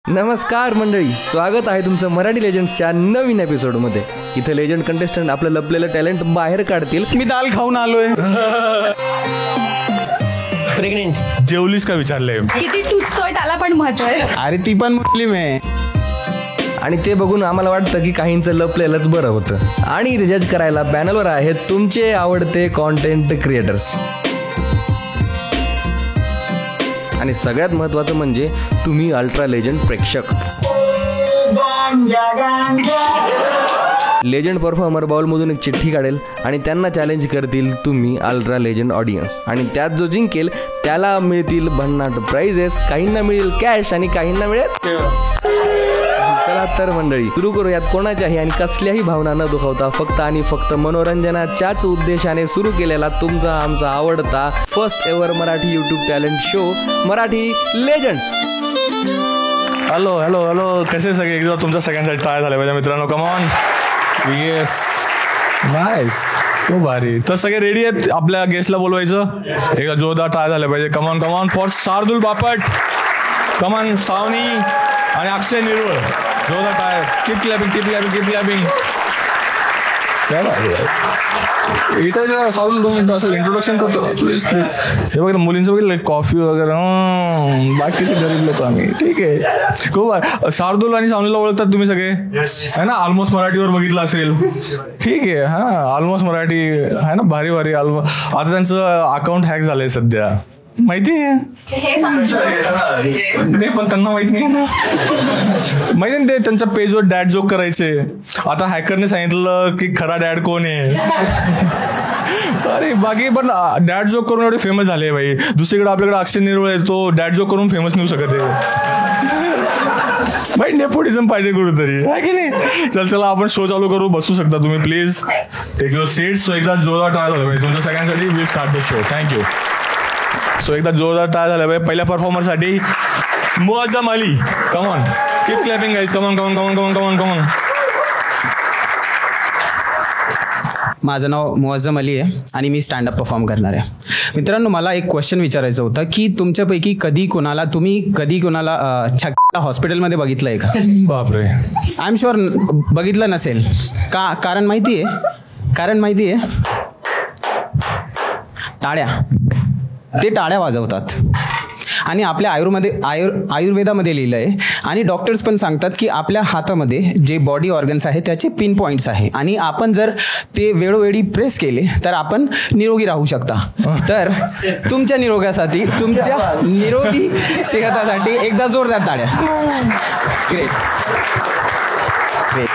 नमस्कार मंडळी, स्वागत आहे तुमचं मराठी लेजंड्सच्या नवीन एपिसोडमध्ये. इथे लेजंड कंटेस्टंट आपलं लपलेलं टॅलेंट बाहेर काढतील. मी दाल खाऊन आलोय. प्रेग्नेंट जेवलीस का विचारले. किती टुचतोय त्याला पण महत्व आहे. अरे ती पण मुस्लिम आहे. आणि ते बघून आम्हाला वाटतं की काहींचं लपलेलंच बरं होतं. आणि इथे जज करायला पॅनलवर आहेत तुमचे आवडते कॉन्टेंट क्रिएटर्स. आणि सगळ्यात महत्त्वाचं म्हणजे तुम्ही अल्ट्रा लेजंड प्रेक्षक. लेजंड परफॉर्मर बाउलमधून एक चिठ्ठी काढेल आणि त्यांना चॅलेंज करतील तुम्ही अल्ट्रा लेजंड ऑडियन्स. आणि त्यात जो जिंकेल त्याला मिळतील भन्नाट प्राइजेस. काहींना मिळेल कॅश आणि काहींना मिळेल. चला तर मंडळी सुरू करूयात. कोणाच्याही आणि कसल्याही भावना न दुखावता फक्त आणि फक्त मनोरंजनाच्याच उद्देशाने सुरू केलेला तुमचा आमचा आवडता first ever Marathi YouTube talent show Marathi legends. Hello hello hello, कसे सगळे? एकदा तुमच्या सगळ्यांसाठी टाळ झाले पाहिजे मित्रांनो. कमॉन. येस, नाईस, खूप भारी. तर सगळे रेडी आहेत आपल्या गेस्टला बोलवायचं. एकदा जोरदार टाळ झाले पाहिजे. Come on come on for Shardul Bapat, come on Savani आणि अक्षय निरुळ. जोरदार टाळ. Keep clapping, keep clapping, keep clapping. इथं सावली 2 मिनिटं असं इंट्रोडक्शन करतो प्लीज प्लीज. हे बघा मुलींचं बघितलं कॉफी वगैरे, बाकीचे गरीब लोक आम्ही. ठीक आहे, खूप. शार्दुल आणि सावनीला ओळखतात तुम्ही सगळे है ना? ऑलमोस्ट मराठीवर बघितलं असेल. ठीक आहे, हां ऑलमोस्ट मराठी आहे ना, भारी भारी. ऑलमोस्ट आता त्यांचं अकाउंट हॅक झालंय सध्या, माहिती आहे? नाही पण त्यांना माहित नाही ना. माहिती ना, ते त्यांच्या पेजवर डॅड जोक करायचे. आता हॅकरने सांगितलं की खरा डॅड कोण आहे. अरे बाकी पण डॅड जोक करून एवढे फेमस झाले भाई. दुसरीकडे आपल्याकडे अक्षय निरुळ आहे, तो डॅड जोक करून फेमस नाही होऊ शकत आहे भाई. नेपोटिझम पाहिजे कुठेतरी, आहे की नाही? चला आपण शो चालू करू. बसू शकता तुम्ही please. Take your seats. So एकदा जोरदार टाळ झालं तुमच्या सगळ्यांसाठी. Will start the show. Thank you. So एकदा जोरदार टाळ झाला पाहिजे पहिल्या परफॉर्मरसाठी. Muazzam Ali, come on. Keep clapping guys. Come on come on come on come on come on come on. माझं नाव मुअज्जम अली आहे आणि मी स्टँडअप परफॉर्म करणार आहे. मित्रांनो, मला एक क्वेश्चन विचारायचं होतं की तुमच्यापैकी कधी कोणाला छक्का हॉस्पिटलमध्ये बघितलं आहे का? बापरे, आय एम शुअर बघितलं नसेल. कारण माहिती आहे टाळ्या. ते टाळ्या वाजवतात. आणि आपल्या आयुर्वेदामध्ये लिहिलं आहे आणि डॉक्टर्स पण सांगतात की आपल्या हातामध्ये जे बॉडी ऑर्गन्स आहे त्याचे पिन पॉईंट्स आहे आणि आपण जर ते वेळोवेळी प्रेस केले तर आपण निरोगी राहू शकता. तर तुमच्या निरोगासाठी, तुमच्या निरोगी सेहतासाठी एकदा जोरदार टाळ्या. Great great,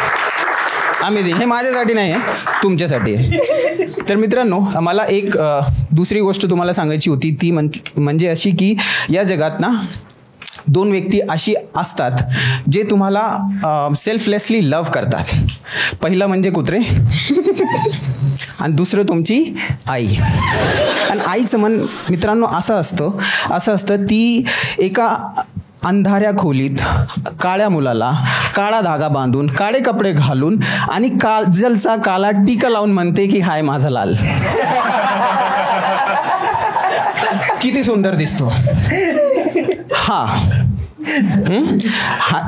amazing. हे माझ्यासाठी नाही आहे, तुमच्यासाठी आहे. तर मित्रांनो, मला एक दुसरी गोष्ट तुम्हाला सांगायची होती. ती म्हणजे अशी की या जगात ना 2 व्यक्ती अशी असतात जे तुम्हाला सेल्फलेसली लव्ह करतात. पहिलं म्हणजे कुत्रे आणि दुसरं तुमची आई. आणि आईचं मन मित्रांनो असं असतं ती एका अंधाऱ्या खोलीत काळ्या मुलाला काळा धागा बांधून, काळे कपडे घालून आणि काजलचा काला टीका लावून म्हणते की हाय माझा लाल. किती सुंदर दिसतो.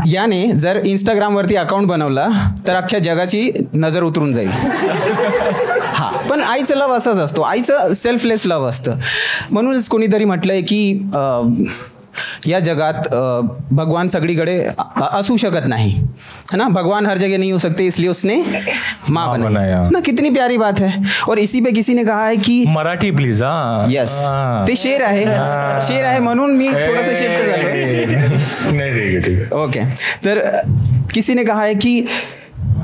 याने जर इंस्टाग्रामवरती अकाउंट बनवला तर अख्ख्या जगाची नजर उतरून जाईल. पण आईचं लव असंच असतो. आईचं सेल्फलेस लव असतं. म्हणूनच कोणीतरी म्हटलंय की या जगात भगवान सगळीकडे असू शकत नाही, है ना. भगवान हर जगह नहीं हो सकते, इसलिए उसने माँ बनाया ना. कितनी प्यारी बात है. और इसी पे किसी ने कहा है कि मराठी प्लीज. यस, ते शेर आहे म्हणून मी थोडंसं शिफ्ट झालो. नाही, ठीक है. ओके. तर किसी ने कहा है कि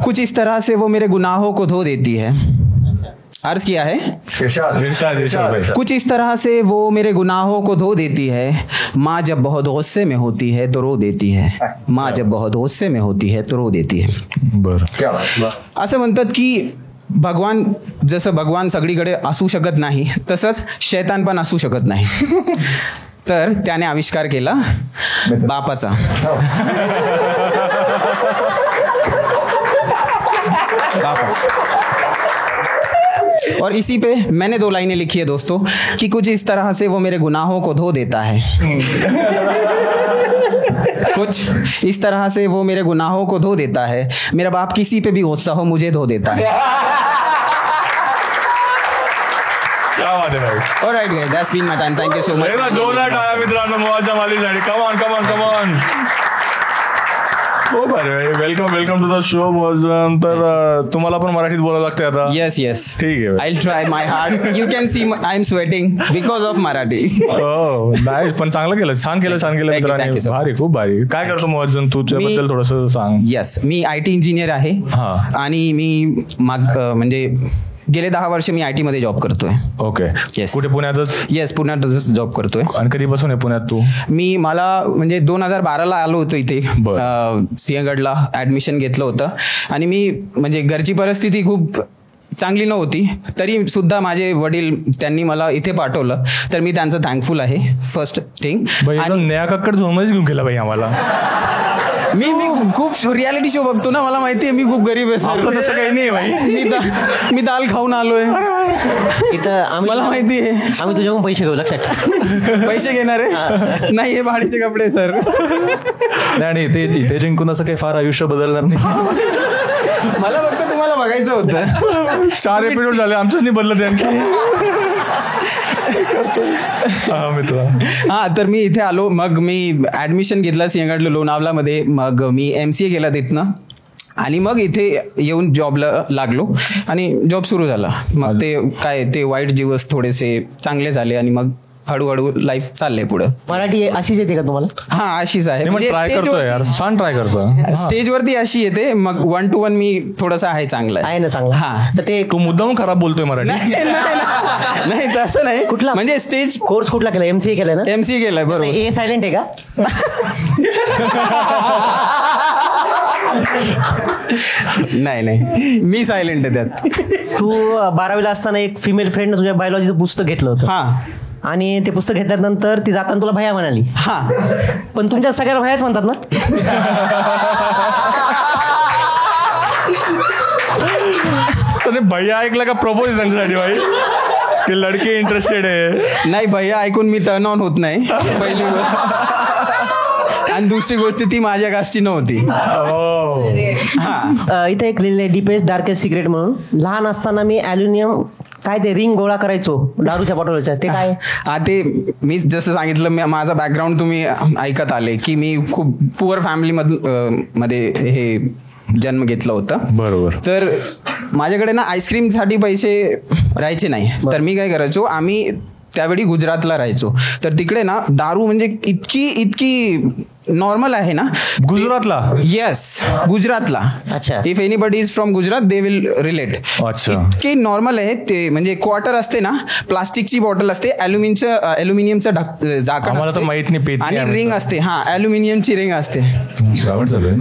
कुछ इस तरह से वो मेरे गुनाहों को धो देती है. अर्ज किया है इरशाद. कुछ इस तरह से वो मेरे गुनाहों को धो देती है. माँ जब बहुत गुस्से में होती है तो रो देती है. माँ जब बहुत गुस्से में होती है तो रो देती है. बरं. असं म्हणतात की जसं भगवान सगळीकडे असू शकत नाही तसंच शैतान पण असू शकत नाही. तर त्याने आविष्कार केला बापाचा. और इसी पे मैंने 2 लाइनें लिखी है दोस्तों कि कुछ इस तरह से वो मेरे गुनाहों को धो देता है। कुछ इस तरह से वो मेरे गुनाहों को धो देता है, मेरा बाप किसी पे भी गुस्सा हो मुझे धो देता है। क्या बात है भाई. Alright guys, that's been my time. Thank you so much. जोरदार टाळ्या मित्रांनो मुआज्जम अलीसाठी. Come on. हो बरं, वेलकम टू द शो मुआज्जम. तर तुम्हाला पण मराठीत बोलावं लागते आता. Yes. ठीक आहे. I'll try my hard. You can see I'm sweating because of Marathi. हो नाही पण चांगलं केलं, छान केलं Thank you मित्रांनी. so much. भारी, खूप भारी. काय करतो मुआज्जम तू, त्याबद्दल थोडंसं सांग. Yes, मी IT इंजिनियर आहे. हा. आणि मी म्हणजे गेले 10 वर्ष मी IT मध्ये जॉब करतोय. ओके. Yes. कुठे पुण्यातच? येस, पुण्यातच जॉब करतोय. आणि कधीपासून आहे पुण्यात तू? मला म्हणजे 2012 आलो होतो इथे सिंहगडला ऍडमिशन घेतलं होतं. आणि मी म्हणजे घरची परिस्थिती खूप चांगली नव्हती तरी सुद्धा माझे वडील त्यांनी मला इथे पाठवलं, तर मी त्यांचं थँकफुल आहे फर्स्ट थिंग. आणि न्याकाकडे झोमच घेऊन गेला भाई आम्हाला. मी खूप रियालिटी शो बघतो ना, मला माहिती आहे मी खूप गरीब आहे सर. तसं काही नाही भाई. मी दाल खाऊन आलोय इथं मला माहिती आहे. आम्ही तुझ्याकडून पैसे घेऊ, लक्षात. पैसे घेणार आहे नाही, हे भाडीचे कपडे सर. आणि इथे जिंकून असं काही फार आयुष्य बदलणार नाही. मला फक्त तुम्हाला बघायचं होतं. 4 एपिसोड झाले आमचंच नाही बदलत आणखी. हा, तर मी इथे आलो, मग मी ऍडमिशन घेतलं सिंहगड लोणावळामध्ये. मग मी MCA केला तिथनं आणि मग इथे येऊन जॉबला लागलो आणि जॉब सुरू झाला. मग ते वाईट दिवस थोडेसे चांगले झाले आणि मग हळूहळू लाईफ चाललंय पुढं. मराठी अशीच येते का तुम्हाला? हा, अशीच आहे. ट्राय करतोय यार, छान ट्राय करतोय. स्टेजवरती अशी येते, मग 1 to 1 मी थोडासा आहे चांगला आहे ना चांगला. हा, तर ते तू मुद्दाम खराब बोलतोय मराठी. नाही तसं नाही. कुठला म्हणजे स्टेज कोर्स कुठला केला? MCA केलाय ना? MCA केलाय बरोबर. ए सायलेंट आहे का? नाही मी सायलेंट आहे त्यात. तू 12वीला असताना एक फिमेल फ्रेंड तुझ्या बायोलॉजीचं पुस्तक घेतलं होतं. हा, आणि ते पुस्तक घेतल्यानंतर ती जाताना तुला भैया म्हणाली. हा, पण तुमच्या सगळ्याला भैयाच म्हणतात ना? तर भैया ऐकलं का प्रपोज त्यांच्यासाठी भाई की लडकी इंटरेस्टेड आहे? नाही, भैया ऐकून मी टर्न ऑन होत नाही पहिली गोष्ट. आणि दुसरी गोष्ट ती माझ्या कास्टची नव्हती. इथे एक लिहिलंय डीपेस्ट डार्केस्ट सिक्रेट म्हणून. लहान असताना मी ॲल्युमिनियम काय ते रिंग गोळा करायचो दारूच्या बॉटलच्या. ते काय? हा, ते मी जसं सांगितलं, माझा बॅकग्राऊंड तुम्ही ऐकत आले की मी खूप पुअर फॅमिली मध्ये हे जन्म घेतला होता. बरोबर. तर माझ्याकडे ना आईस्क्रीमसाठी पैसे राहायचे नाही. तर मी काय करायचो, आम्ही त्यावेळी गुजरातला राहायचो. तर तिकडे ना दारू म्हणजे इतकी नॉर्मल आहे ना. गुजरातला? येस, गुजरातला. अच्छा. If anybody is from Gujarat they will relate. अच्छा. इतकी नॉर्मल आहे ते. म्हणजे क्वार्टर असते ना, प्लास्टिकची बॉटल असते, ॲल्युमिनियमचं झाकण आम्हाला तर असते, माहित नाही पेटी आणि रिंग असते. हा, ॲल्युमिनियमची रिंग असते.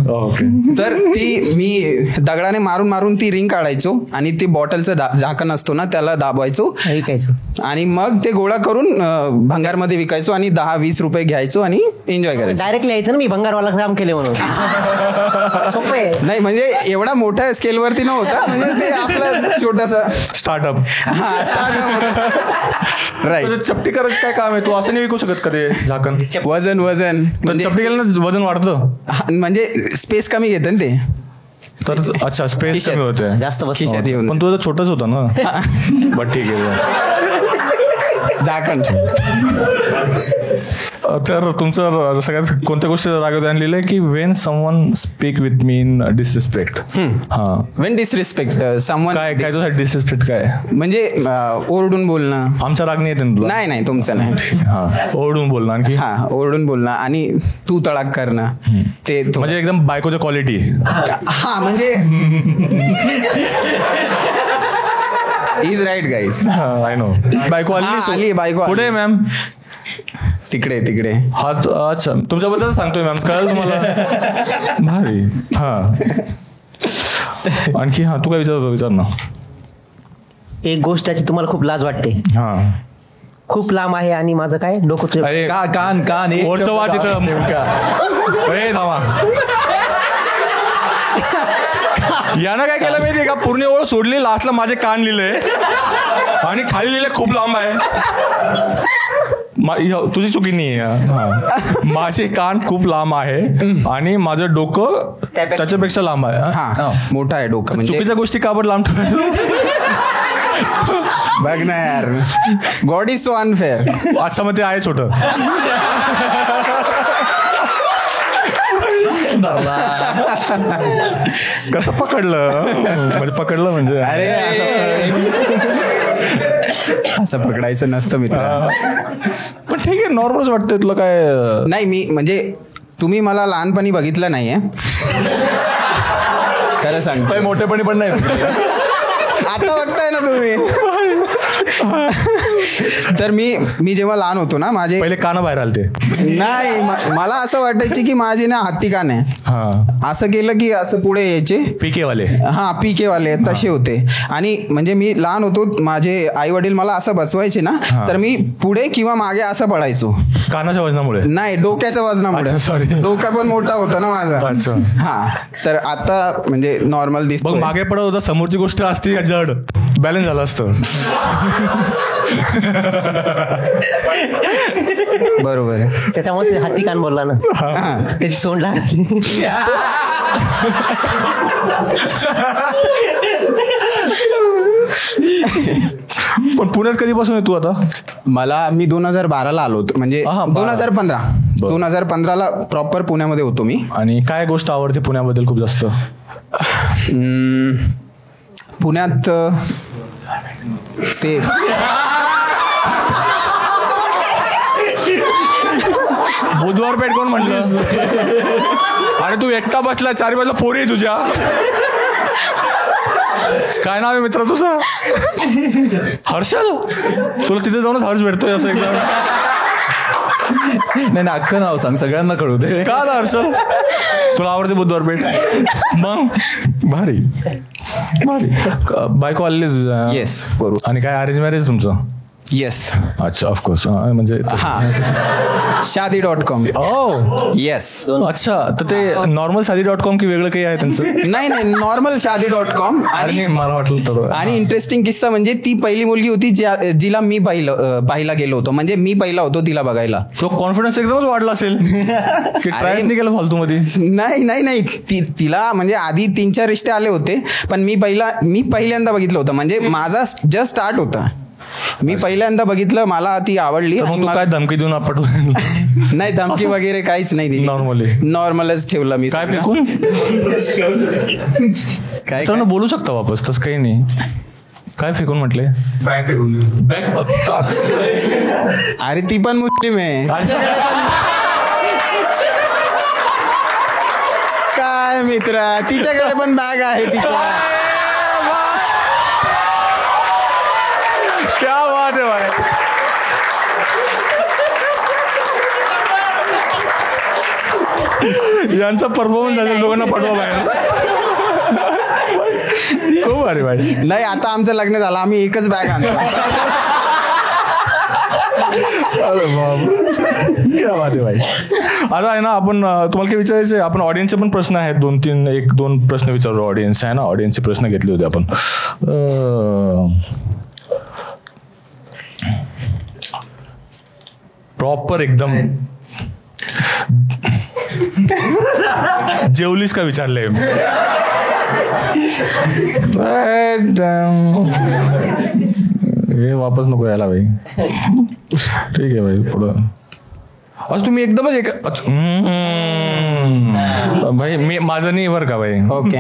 ओके. तर ती मी दगडाने मारून ती रिंग काढायचो आणि ते बॉटलचं झाकण असतो ना त्याला दाबायचो ऐकायचं आणि मग ते गोळा करून भंगारमध्ये विकायचो आणि 10-20 रुपये घ्यायचो आणि एन्जॉय करायचो. डायरेक्टली यायचं ना, मी भंगारवाला काम केले म्हणून. नाही म्हणजे एवढा मोठ्या स्केलवरती नव्हता, म्हणजे ते आपलं छोटासा स्टार्टअप. राईट. चपटी करायचं काय काम आहे? तू असं नाही विकू शकत का ते झाकण? वजन म्हणजे चपटी केलं ना वजन वाढतं, म्हणजे स्पेस कमी घेतं ना ते. तर अच्छा स्पेस कमी होते जास्त खिशात येऊन. पण तुझं छोटंच होतं ना. बट ठीक आहे. झाकण. तर तुमचं सगळ्यात कोणत्या गोष्टी रागवत आणलेलं आहे की Wien someone speak with me in disrespect. हा, वेन डिसरिस्पेक्ट समवन. काय तुझा डिसरिस्पेक्ट काय? म्हणजे ओरडून बोलणं. आमचा राग नाही येते तुला? नाही तुमचं नाही. हा, ओरडून बोलणं. आणखी? हा, ओरडून बोलणं आणि तू तळाक करणं. ते म्हणजे एकदम बायकोच्या क्वालिटी. हा, म्हणजे is right guys. I know. बायको आली बायको. पुढे मॅम. तिकडे हात. अच्छा, तुमच्याबद्दल सांगतोय मॅम, कळलं तुम्हाला? भारी. हा, आणखी? हा, तू काय विचारतो? विचार ना. एक गोष्ट याची तुम्हाला खूप लाज वाटते. हा, खूप लांब आहे आणि माझं काय डोकं. अरे कान ओढचं वाच इथं नेमका. थांबा. यानं काय केलं माहितीये का, पूर्ण ओळ सोडली, लास्टला माझे कान लिहिले आणि खाली लिहिले खूप लांब आहे. तुझी चुकी नाही आहे. माझे कान खूप लांब आहे आणि माझं डोकं त्याच्यापेक्षा लांब आहे. हा मोठा आहे डोकं. म्हणजे चुकीच्या गोष्टी का बरं लांब ठेवायचं? बघ ना यार, गॉड इज सो अनफेअर. अच्छा मग ते आहे छोटं. कसं पकडलं म्हणजे अरे असं पकडायचं नसतं मित्र. पण ठीक आहे, नॉर्मलच वाटतंय तुला काय. नाही मी म्हणजे तुम्ही मला लहानपणी बघितलं नाहीये, खरं सांगतो. मोठेपणी पण नाही. आता बघताय ना तुम्ही. तर मी जेव्हा लहान होतो ना, माझे पहिले कान बाहेर आलते. नाही मला असं वाटायचे की माझे ना हत्ती कान आहे. असं केलं की असं पुढे यायचे पीकेवाले. हा पीकेवाले तसे होते. आणि म्हणजे मी लहान होतो, माझे आई वडील मला असं बसवायचे ना, तर मी पुढे किंवा मागे असं पडायचो. कानाच्या वजनामुळे नाही, डोक्याच्या वजनामुळे. सॉरी, डोका पण मोठा होता ना माझा. हा तर आता म्हणजे नॉर्मल दिसतो. मागे पडत होता, समोरची गोष्ट असते का जड बॅलन्स झालं असतं. बरोबर आहे. त्याच्यामुळे हत्ती कान बोलला ना, त्याची सोंड लागली. पण पुण्यात कधीपासून आहे तू आता? मी 2012ला आलो होतो, म्हणजे 2015ला प्रॉपर पुण्यामध्ये होतो मी. आणि काय गोष्ट आवडते पुण्याबद्दल खूप जास्त? पुण्यात ते बुधवार पेठ कोण म्हणलं? आणि तू एकटा बसला, चारी बाजूला पोरी आहे तुझ्या. काय नाव आहे मित्र तुझं? हर्षल. तुला तिथे जाऊनच हर्ष भेटतोय असं एकदम. नाही अख्खं नाव सांग, सगळ्यांना कळू दे. का हर्षल? तुला आवडते बुधवार पेठ? मग भारी. बायको आलेली तुझ्या? येस बरोबर. आणि काय अरेंज मॅरेज तुमचं? येस. अच्छा ऑफकोर्स. म्हणजे शादी.com. येस. अच्छा, तर ते नॉर्मल शादी.com की वेगळं काही आहे त्यांचं? नाही नॉर्मल शादी.com. आणि मला वाटलं. आणि इंटरेस्टिंग किस्सा म्हणजे ती पहिली मुलगी होती जिला मी पाहायला गेलो होतो. म्हणजे मी पहिला होतो तिला बघायला. तो कॉन्फिडन्स एकदमच वाढला असेल की ट्रायच नाही केलं फालतू मध्ये? नाही तिला म्हणजे आधी 3-4 रिश्ते आले होते, पण मी पहिल्यांदा बघितलं होतं. म्हणजे माझा जस्ट स्टार्ट होता. मी पहिल्यांदा बघितलं, मला ती आवडली. काय धमकी देऊन आपण? नाही धमकी वगैरे काहीच नाही दिली. नॉर्मलच ठेवलं मी. काय फेकून? काय बोलू शकता वापस, तसं काही नाही. काय फेकून म्हटले? अरे ती पण मुस्लिम आहे. काय मित्र, तिच्याकडे पण बॅग आहे तिच्या. क्या बात है भाई. यांचा परफॉर्मन्स झाला, लोकांना पाठवा बाहेर. खूप भारी भाई. नाही आता आमचं लग्न झालं, आम्ही एकच बॅग आणतो. अरे बाप, क्या बात आहे भाई. आता आहे ना, आपण तुम्हाला काय विचारायचं? आपण ऑडियन्सचे पण प्रश्न आहेत, 2 प्रश्न विचारलो. ऑडियन्स आहे ना, ऑडियन्सचे प्रश्न घेतले होते आपण. प्रॉपर एकदम जेवलीस का विचारले. हे वापस नको यायला भाई. ठीक आहे भाई, पुढं. आज तुम्ही एकदमच भाई, मी माझं नाही बरं का भाई. ओके.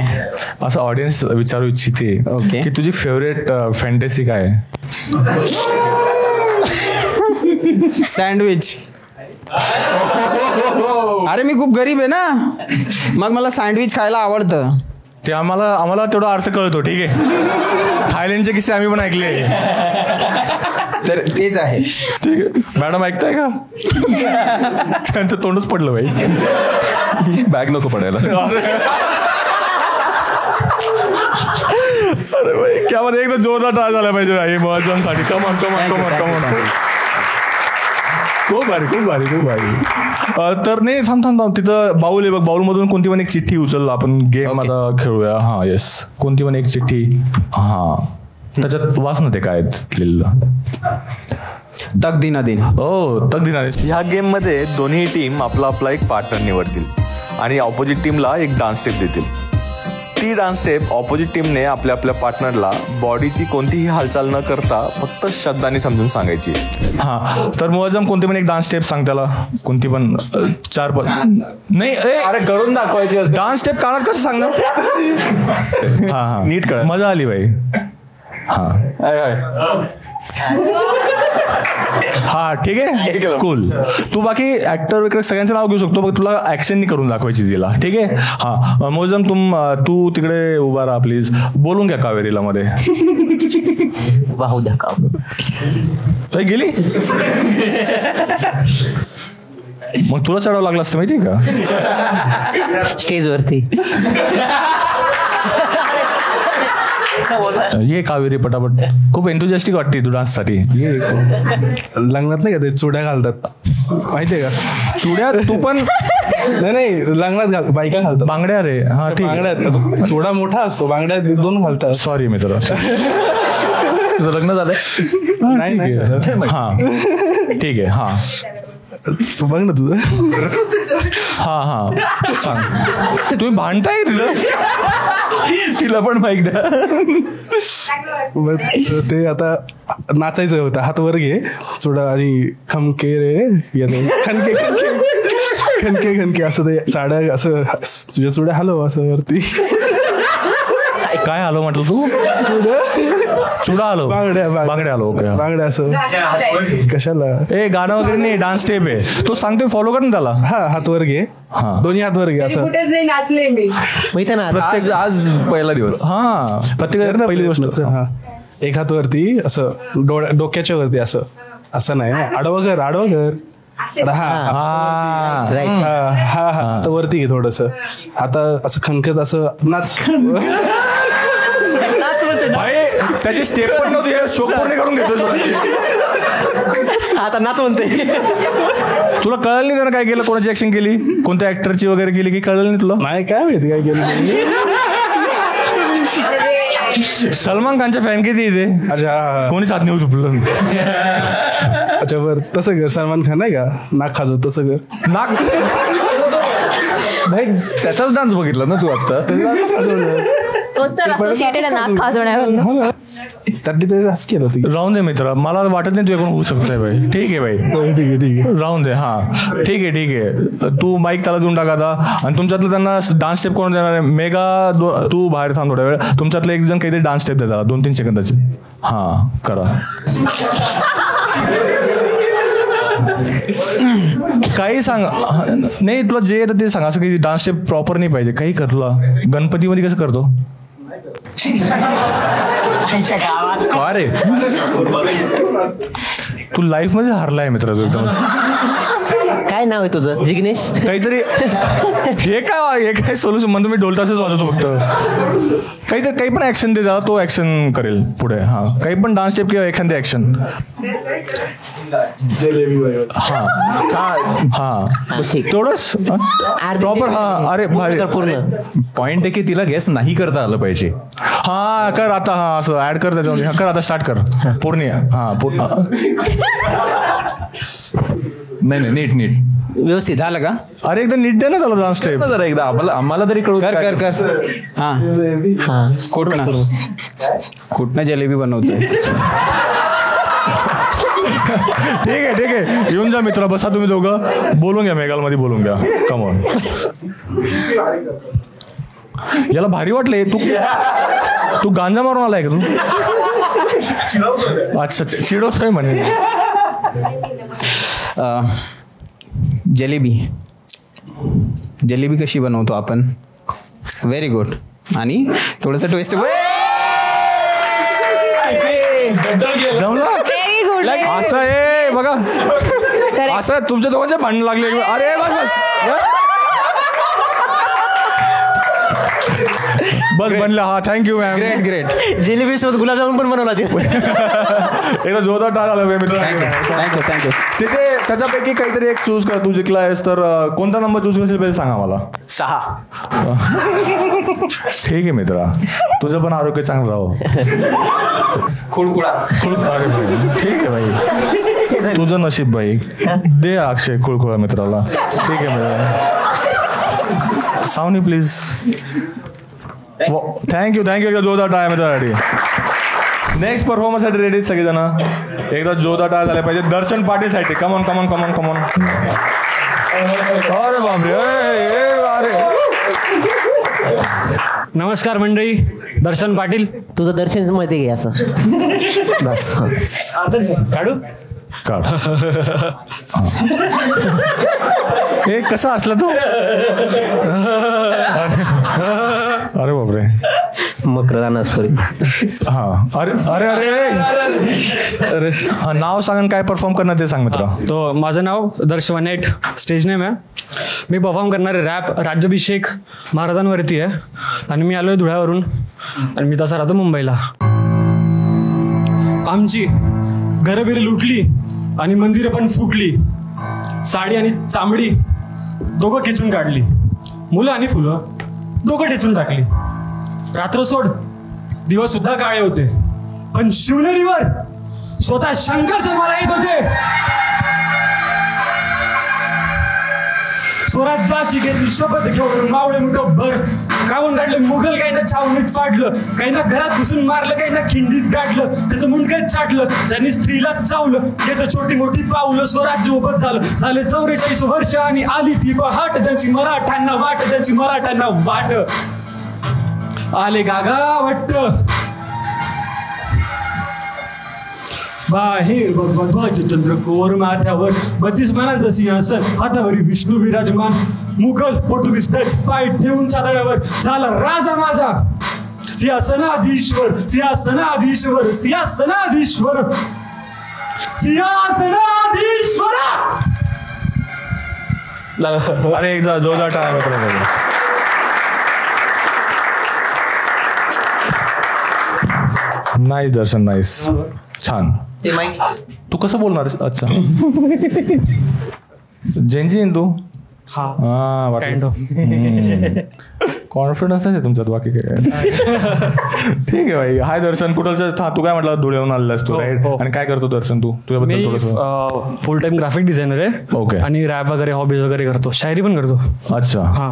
असं ऑडियन्स विचारू इच्छिते की तुझी फेवरेट फॅन्टसी काय आहे? सँडविच. अरे मी खूप गरीब आहे ना, मग मला सँडविच खायला आवडतं. ते आम्हाला तेवढा अर्थ कळतो. ठीक आहे, थायलंडचे किस्से आम्ही पण ऐकले. तर तेच आहे. ठीक आहे मॅडम, ऐकताय का? त्यांचं तोंडच पडलं भाई. बॅग नको पडायला. अरे भाई, क्या मध्ये एकदा जोरदार ट्राय झाला पाहिजे भाई. महत्वासाठी. कमॉन. खूप भारी खूप भारी खूप भारी. तर नाही थांब तिथं बाऊल आहे बघ. बाऊलमधून कोणती पण एक चिठ्ठी उचलला आपण गेम आता खेळूया. हा येस कोणती पण एक चिठ्ठी. हा त्याच्यात वाच ना ते काय लिहिलं. तक दिना दिन. हो तक दिना. ह्या गेम मध्ये दोन्ही टीम आपला आपला एक पार्टनर निवडतील आणि ऑपोजिट टीमला एक डान्स स्टेप देतील. ती डान्स स्टेप ऑपोजिट टीमने आपल्या आपल्या पार्टनरला बॉडीची कोणतीही हालचाल न करता फक्त शब्दांनी समजून सांगायची. हा तर मुआजम कोणती पण एक डान्स स्टेप सांग त्याला. कोणती पण 4-5 नाही अरे करून दाखवायची असते. डान्स स्टेप कानात कसं सांगणार. हा नीट कळ. मजा आली बाई. हा हा ठीक आहे कूल. तू बाकी ऍक्टर वगैरे सगळ्यांचं नाव घेऊ शकतो. बघ तुला ऍक्शननी करून दाखवायची तिला. ठीक आहे. हा मोजम तू तिकडे उभा राहा प्लीज. बोलून घ्या कावेरीला मध्ये. वाहू द्या का गेली. मग तुला चढावं लागलं असतं माहिती का स्टेजवरती. ये कावेरी पटापट. खूप एन्थुजियास्टिक वाटते तू डान्स साठी. लग्नात नाही का ते चुड्या घालतात माहितीये का. चुड्या तू पण नाही लग्नात बायका घालतात बांगड्या रे. हा ठीक आहे. बांगड्यात चुडा मोठा असतो बांगड्या 2 घालतात. सॉरी मित्र. तुझं लग्न झालंय. नाही हा ठीक आहे. हा तू बघ ना तुझं. हा सांग. तुम्ही भांडताय तिथं. तिला पण माहिती द्या. मग ते आता नाचायचं होतं. हात वर घे चुडा आणि खमके रे खनके खनके खनके खनके असं ते चाड्या असं तुझ्या चुड्या हलव असं वरती. काय आलो म्हटलं तू. चुडा आलो. बांगड्या आलो. ओके बांगड्या असं कशाला. ए गाणं वगैरे नाही डान्स स्टेप आहे. तो सांगतोय फॉलो कर ना त्याला. हा हात वर घे. हा दोन्ही हात वर घे असं. कुठेच नाही नाचले मी. माहिती ना आज पहिला दिवस. हा प्रत्येक पहिली गोष्ट. हा एक हात वरती असं डोक्याच्या वरती असं असं नाही आडवं घर आडवं घर. हा राईट. हा हा वरती घे थोडस. आता असं खनखत असं नाच. त्याची स्टेप पण नव्हती. शोक पूर्ण करून घेतो. आता नाच म्हणते. तुला कळलं नाही त्यानं काय केलं. कोणाची ऍक्शन केली कोणत्या ऍक्टरची वगैरे केली की कळलं नाही तुला. नाही काय माहिती काय केलं. सलमान खानच्या फॅन किती इथे. अच्छा कोणीच हात नाही झुपलं. अच्छा बर तसं कर. सलमान खान आहे का नाक खाजव तसं कर. नाक नाही त्याचाच डान्स बघितला ना तू आता. तोच तर असोसिएटेड नाक खाजवण्यावर. त्यांनी ते असं केलं होतं. राहून दे मित्र. मला वाटत नाही तुझ्याकडून होऊ शकतंय भाई. ठीक आहे भाई. ठीक आहे राहून दे. हा ठीक आहे. तू माईक त्याला देऊन टाका आता. आणि तुमच्यातलं त्यांना डान्स स्टेप कोण देणार आहे. मेगा तू बाहेर थांब थोड्या वेळ. तुमच्यातलं एक जण काहीतरी डान्स स्टेप देतात 2-3 सेकंदाची. हा करा. काही सांग. नाही तुला जे येतं ते सांग. असं काही डान्स स्टेप प्रॉपर नाही पाहिजे. काही कर. तुला गणपतीमध्ये कसं करतो. का रे तू लाईफ मध्ये हारलाय मित्र. तू एकदम. काय नाव आहे तुझं. जिग्नेश. काहीतरी हे काय सोल्युशन म्हणतो. मी ढोलतासच वाजवतो फक्त. काहीतरी काही पण ऍक्शन दे जा. तो ऍक्शन करेल पुढे. हा काही पण डान्स स्टेप किंवा एखादी ऍक्शन. हा हा तेवढंच प्रॉपर. हा अरे भाई पूर्ण पॉइंट आहे की तिला गेस नाही करता आलं पाहिजे. हा कर आता. हा असं ऍड कर त्याच्यामध्ये. कर आता स्टार्ट कर. पूर्ण. हा नाही नीट व्यवस्थित झालं का. अरे एकदा नीट दे ना त्याला डान्स स्टेप. जरा एकदा आम्हाला तरी कळू. कर. हा कुठनं जलेबी बनवतोय. ठीक आहे येऊन जा मित्र. बसा तुम्ही दोघं. बोलून घ्या. मेघाल मध्ये बोलून घ्या. कमॉन. याला भारी वाटले. तू गांजा मारून आलाय का तू. अच्छा चिडोसोय म्हणे. जलेबी कशी बनवतो आपण. Very good. आणि थोडंसं ट्विस्ट. Very good. असं आहे बघा. असं तुमच्या दोघांचे भांडण लागले. अरे बस बस बनलं. हा thank you ma'am. Great great. Jalebi सोबत गुलाबजामुन पण बनवला ते. एकदा जोरदार टाळ झाला मित्र. थँक्यू. तिथे त्याच्यापैकी काहीतरी एक चूज कर. तू जिंकला आहेस तर कोणता नंबर चूज करशील पहिले सांगा मला. 6. ठीक आहे मित्रा, तुझं पण आरोग्य चांगलं राहो. अरे भाई ठीक आहे भाई, तुझं नशीब भाई. दे अक्षय खुळखुळा मित्राला. ठीक आहे मित्र. सावनी प्लीज. थँक्यू एकदा जोरदार टाळ मित्रासाठी. नेक्स्ट परफॉर्मन्ससाठी रेडी सगळेजण. एकदा जोरदार टाळ झाला पाहिजे दर्शन पाटीलसाठी. कमॉन. अरे बापरे. अरे नमस्कार मंडळी, दर्शन पाटील. तुझं दर्शन मध्ये घे असं बस. काढू. हे कसा असला तो. अरे बापरे. मकरदानच करू. हा अरे अरे अरे अरे हा नाव सांग काय परफॉर्म करणार ते सांग मित्र. तो माझं नाव दर्शन 18 स्टेज नेम आहे. मी परफॉर्म करणार आहे रॅप राज्याभिषेक महाराजांवरती आहे. आणि मी आलोय धुळ्यावरून आणि मी तसा राहतो मुंबईला. आमची घरं बिरं लुटली आणि मंदिरं पण फुटली. साडी आणि चांबडी दोघं खेचून काढली. मुलं आणि फुलं दोघं ठेचून टाकली. रात्र सोड दिवस सुद्धा काळे होते, पण शिवनेरीवर स्वतः शंकर जन्माला येत होते. स्वराज्याची घेतली शपथ घेऊन मावळे मुठं भर काढून काढलं. मुघल काहींना छावणीत फाडलं, काहींना घरात घुसून मारलं, काहींना खिंडीत गाठलं, त्याचं मुंडकं चाटलं. ज्यांनी स्त्रीला चावलं ते छोटी मोठी पावलं. स्वराज्य उभं झालं. झाले 44 वर्ष आणि आली ती पहाट. ज्यांची मराठ्यांना वाट आले गागावट्ट. बाहेर ध्वज चंद्रकोर माथ्यावर 32 मानांचं सिंहासन, हातावरी विष्णू विराजमान. मुघल पोर्तुगीज डच पाय ठेवून चादळ्यावर झाला राजा माझा. सिंहासनाधीश्वर अरे एकदा जोरदार टाळ मित्र. नाईस दर्शन, नाईस, छान. तू कसं बोलणार. अच्छा जैनजी तू. हा कॉन्फिडन्स आहे तुमच्यात, बाकी काय. ठीक आहे भाई. हाय दर्शन, कुठलचं तू काय म्हटलं धुळ्याहून आलेलास तू राईट. आणि काय करतो दर्शन तू तुझ्याबद्दल थोडंसं. फुल टाइम ग्राफिक डिझायनर आहे. ओके. आणि रॅप वगैरे हॉबीज वगैरे करतो, शायरी पण करतो. अच्छा हा,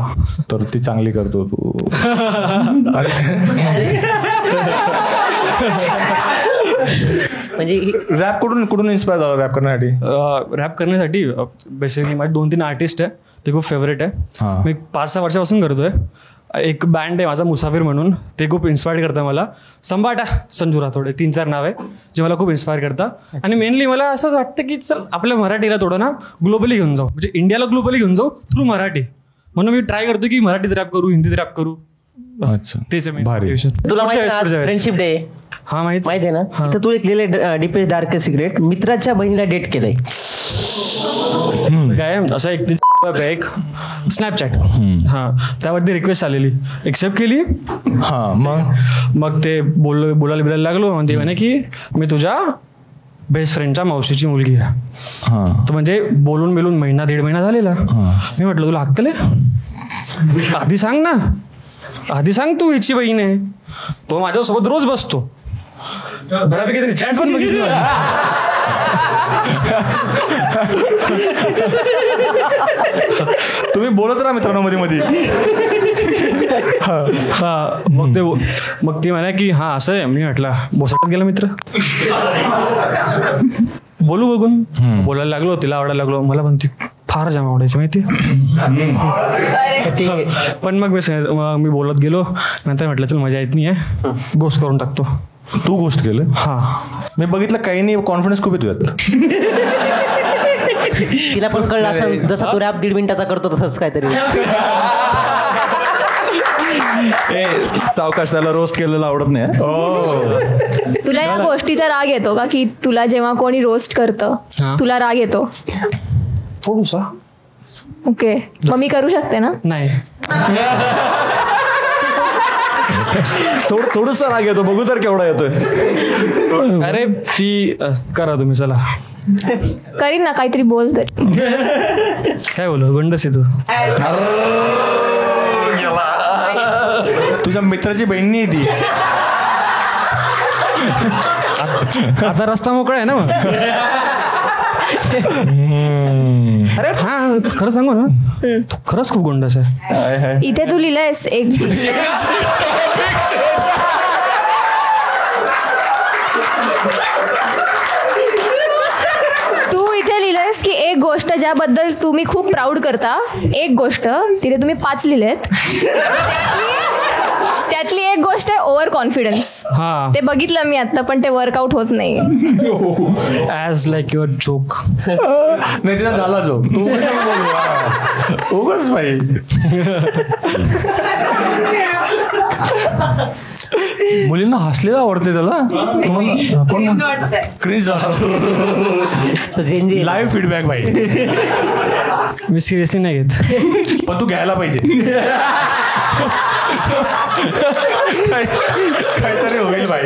तर ती चांगली करतो तू. म्हणजे रॅप कुठून इन्स्पायर झाला रॅप करण्यासाठी. रॅप करण्यासाठी बेसिकली माझे 2-3 आर्टिस्ट आहे, ते खूप फेवरेट आहे. मी 5-6 वर्षापासून करतोय. एक बँड आहे माझा मुसाफिर म्हणून, ते खूप इन्स्पायर करतं मला. संबाटा, संजू राठोड, 3-4 नाव आहे जे मला खूप इन्स्पायर करतात. आणि मेनली मला असं वाटतं की चल आपल्या मराठीला थोडं ना ग्लोबली घेऊन जाऊ, म्हणजे इंडियाला ग्लोबली घेऊन जाऊ थ्रू मराठी. म्हणून मी ट्राय करतो की मराठीत रॅप करू, हिंदीत रॅप करू. अच्छा तेच भारी. तुला फ्रेंडशिप डे हा माहिती आहे ना. तर तू एक लिहिलंय डीपेस्ट डार्क सिक्रेट, मित्राच्या बहिणीला डेट केलंय. काय असं एक स्नॅपचॅट, हा त्यावरती रिक्वेस्ट आलेली, एक्सेप्ट केली. हा मग ते बोलायला लागलो. आणि ते म्हणे की मी तुझ्या बेस्ट फ्रेंडच्या मावशीची मुलगी आहे. तर म्हणजे बोलून 1.5 महिना झालेला. मी म्हटलं तुला हक्कले, आधी सांग ना, आधी सांग तू हिची बहीण आहे. तो माझ्यासोबत रोज बसतो, बऱ्यापैकी तरी चॅट पण बघितलं. तुम्ही बोलत राहा मित्रांनो मध्ये. हा मग ती म्हणा की हा असं आहे. मी म्हटलं बोसाटत गेला मित्र, बोलू बघून. बोलायला लागलो, तिला आवडायला लागलो. मला पण ती फार जाम आवडायची माहिती. पण मग मी बोलत गेलो. नंतर म्हटलं चल मजा येत नाही आहे, गोष्ट करून टाकतो. तू गोष्ट केलं. हा मी बघितलं काही नाही, कॉन्फिडन्स खूप येतो यात. तिला पण कळलं असं, जसा तू रॅप 1.5 मिनिटाचा करतो तसंच काहीतरी. सावकाश, त्याला रोस्ट केलेलं आवडत नाही. तुला या गोष्टीचा राग येतो का की तुला जेव्हा कोणी रोस्ट करतं तुला राग येतो? थोडूसा. ओके, मग मी करू शकते ना? नाही. थोडंसं राग येतो, बघू तर केवढा येतोय. अरे ती करा तुम्ही, चला. करीन ना काहीतरी बोल तर. काय बोलू, गुंडस आहे तू. तुझ्या मित्राची बहिणी आहे ती. आता रस्ता मोकळा आहे ना मग. अरे हा खरं सांगू ना, तू खरंच खूप गुंडस आहे. इथे तू लिहिलंयस एक तू इथे लिहिलंयस की एक गोष्ट ज्याबद्दल तुम्ही खूप प्राऊड करता, एक गोष्ट तिथे तुम्ही 5 लिहिलेत. त्यातली एक गोष्ट आहे ओव्हर कॉन्फिडन्स. हा. ते बघितलं मी आता, पण ते वर्कआउट होत नाही. As like your joke. नाही तिला झाला जो तू उगाच भाई. मुलींना हसलेलं आवडते त्याला. तुम्हाला क्रिंज लाईव्ह फीडबॅक भाई. मी सिरियसली नाही घेत, पण तू घ्यायला पाहिजे. काहीतरी होईल भाई.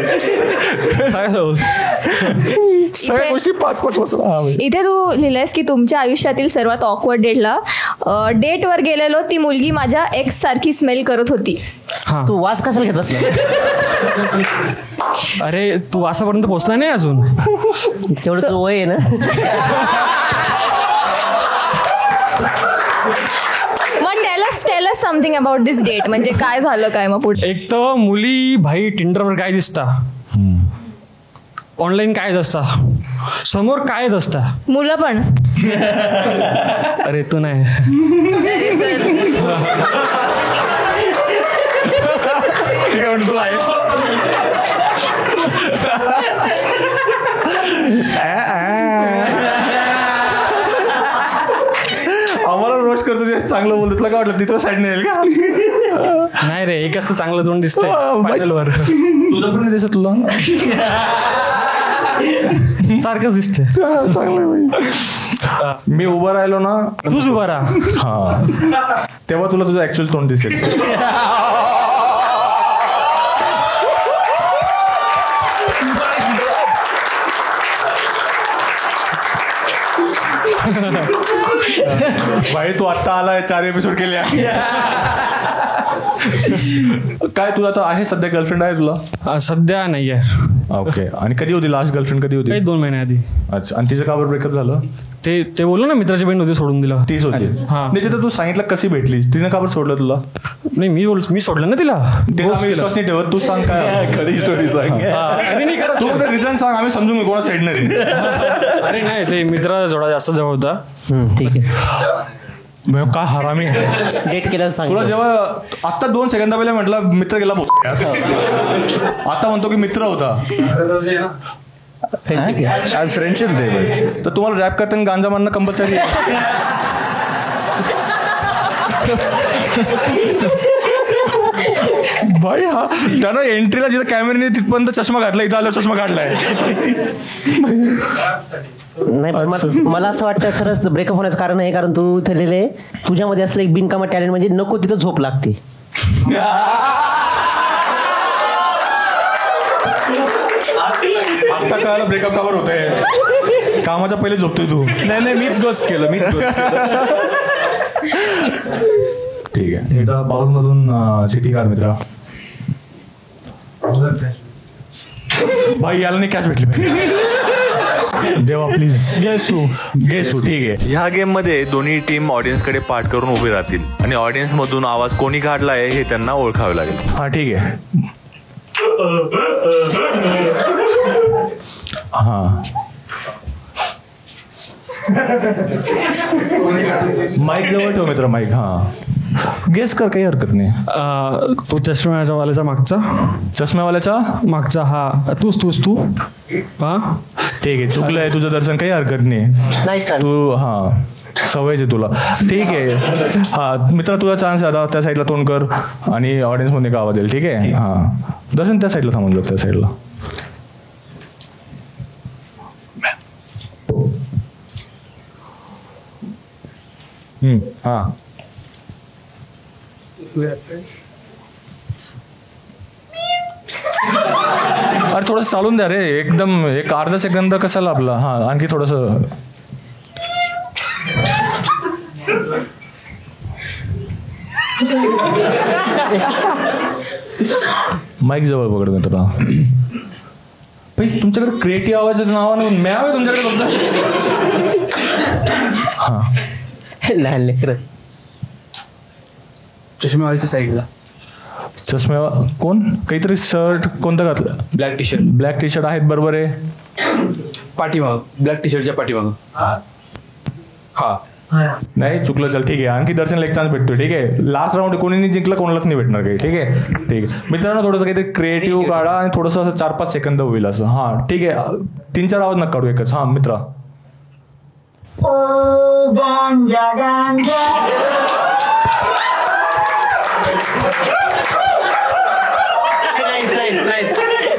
काय होईल. सगळ्या गोष्टी 5-5 वर्ष. इथे तू लिहिलंयस की तुमच्या आयुष्यातील सर्वात ऑकवर्ड डेटवर गेलेलो, ती मुलगी माझ्या एक्स सारखी स्मेल करत होती. तू वास कशाला घेत असला. अरे तू वासापर्यंत पोहोचला नाही अजून. तेवढं तुझं वय आहे ना. Tell us something about this date. म्हणजे काय झालं काय मग पुढे. एक तर मुली भाई टिंडरवर काय दिसता, ऑनलाईन कायच असता, समोर कायच असता. मुलं पण. अरे तू नाही. आम्हाला रोस्ट करतो ते चांगलं बोलतो. तुला काय वाटलं तिथं साईड नाही का. नाही रे, एक असं चांगलं तोंड दिसतंय फायनलवर. तुझं पण नाही दिसत तुला. सारखंच दिसतंय. चांगलं. मी उभं राहिलो ना, तूच उभा राहा. हा तेव्हा तुला तुझं ऍक्च्युअल तोंड दिसेल. भाई तू आत्ता आलाय, 4 एपिसोड केले. काय तुला तर आहे सध्या गर्लफ्रेंड आहे तुला. सध्या नाही आहे. ओके. आणि कधी होती लास्ट गर्लफ्रेंड, कधी होती. 2 महिने आधी. अच्छा. आणि तिचं का बरं ब्रेकअप झालं. ते बोललो ना, मित्राची बहीण होती सोडून दिलं. तीच होती. नाही तिथं तू सांगितलं कशी भेटली, तिने का बरं सोडलं तुला. नाही मी सोडलं ना तिला. तिला आम्ही विश्वास नाही ठेवत. तू सांग काय खरी स्टोरी सांग. तू रिझन सांग, आम्ही समजून घेऊ कोणा साईड नाही. अरे नाही, ते मित्र जोडा जास्त जवळ होता. ठीक आहे. काय हरामी आहे. डेट केलं सांग. तुला जेव्हा आता 2 सेकंदा पहिले म्हटलं मित्र गेला, आता म्हणतो की मित्र होता. आज फ्रेंडशिप डे. तर तुम्हाला रॅप करताना गांजा मारणं कंपल्सरी आहे. भाई हा त्यानं एंट्रीला जिथं कॅमेऱ्याने तिथपर्यंत चष्मा घातला, इथं आल्यावर चष्मा काढलाय. नाही मला असं वाटतं खरंच ब्रेकअप होण्याचं कारण आहे, कारण तू इथे लिहिले तुझ्यामध्ये असलं एक बिनकामा टॅलेंट म्हणजे नको तिथं झोप लागते. आता कळालं ब्रेकअप कावर होतंय. कामाच्या पहिले झोपतोय तू. नाही मीच गोष्ट केलं. ठीक आहे. एकदा बाउल मधून चिठी काढ मित्रा. भाई याला नाही कॅश भेटली. देवा प्लीज. गेस तू. ठीक आहे. ह्या गेम मध्ये दोन्ही टीम ऑडियन्स कडे पाठ करून उभी राहतील आणि ऑडियन्स मधून आवाज कोणी काढलाय हे त्यांना ओळखावे लागेल. हा ठीक आहे. हा माईक जवळ ठेव मित्र. माईक. हा गेस कर, काही हरकत नाही. तो चष्म्यावाल्याचा चष्म्यावाल्याचा मागचा. हा तू. हा ठीक आहे. चुकलंय तुझं दर्शन, काही हरकत नाही. तू हा सवयच आहे तुला. ठीक आहे. हा मित्र तुझा चान्स आहे आता. त्या साईडला तोंड कर आणि ऑडियन्स मध्ये का आवाज येईल. ठीक आहे. हा दर्शन त्या साईडला थांबून जाऊ. त्या साईडला. हा अरे थोडंसं चालून द्या रे, एकदम एक अर्धा सेकंद कशाला आपला. हा आणखी थोडंसं. माईक जवळ पकड मित्रा. तुमच्याकडे क्रिएटिव्ह आवाजाचं नाव आहे, मॅव आहे तुमच्याकडे फक्त. हा लहान लेकर चष्मेवालीच्या साईडला. चष्मे कोण? काहीतरी शर्ट कोणतं घातलं? Black tea shirt. Black tea shirt आहेत, बरोबर आहे. पाठीमाग ब्लॅक टी शर्टच्या पाठीमाग. हा नाही चुकलं, चल ठीक आहे. आणखी दर्शनला एक चान्स भेटतोय, ठीक आहे. लास्ट राऊंड कोणी जिंकलं कोणालाच नाही भेटणार काही, ठीक आहे. ठीक आहे मित्रांनो, थोडंसं काहीतरी क्रिएटिव्ह काढा आणि थोडंसं असं 4-5 सेकंद होईल असं. हा ठीक आहे, 3-4 आवाज नका काढू एकच. हा मित्रा.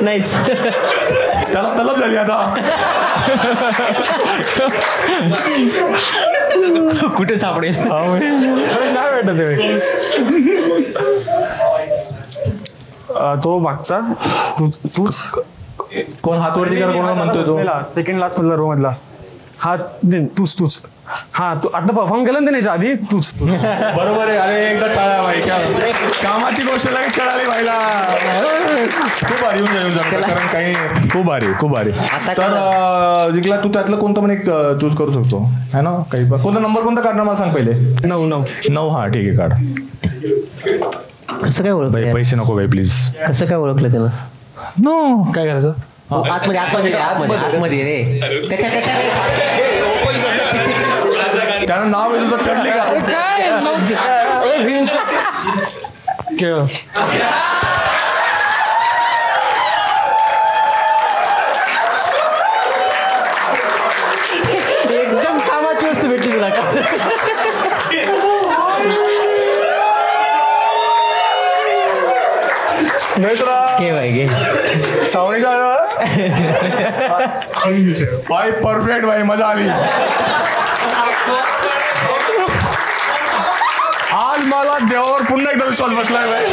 नाईस. त्याला तलब झाली आता. कुठे सापडेल नाही भेटत. तो मागचा तूच कोण हातवरती करा कोणाला म्हणतोय तो? सेकंड लास्ट मधला रो मधला. हा तूच. हा तू आता परफॉर्म केलं ना त्याच्या आधी तूच. बरोबर आहे. अरे एकदा टाळा भाई, कामाची गोष्ट लगेच कळाली व्हायला. खूप भारी येऊन जाईल कारण काही खूप भारी. तर जिंकला तू, त्यातलं कोणतं पण एक चूज करू शकतो है ना. काही कोणता नंबर कोणता काढणार मला सांग पहिले. 9. हा ठीक आहे काढ. कसं काय ओळखलं? पैसे नको भाई प्लीज. कसं काय ओळखलं त्याला? नो काय करायचं? आतमध्ये रे. त्यानं नाव येतो तर चढली का? एकदम कामाची वस्तू भेटली तुला. सावणीचा भाई परफेक्ट भाई, मजा आली. आज मला देवावर पुन्हा एकदा विश्वास बसलाय भाई.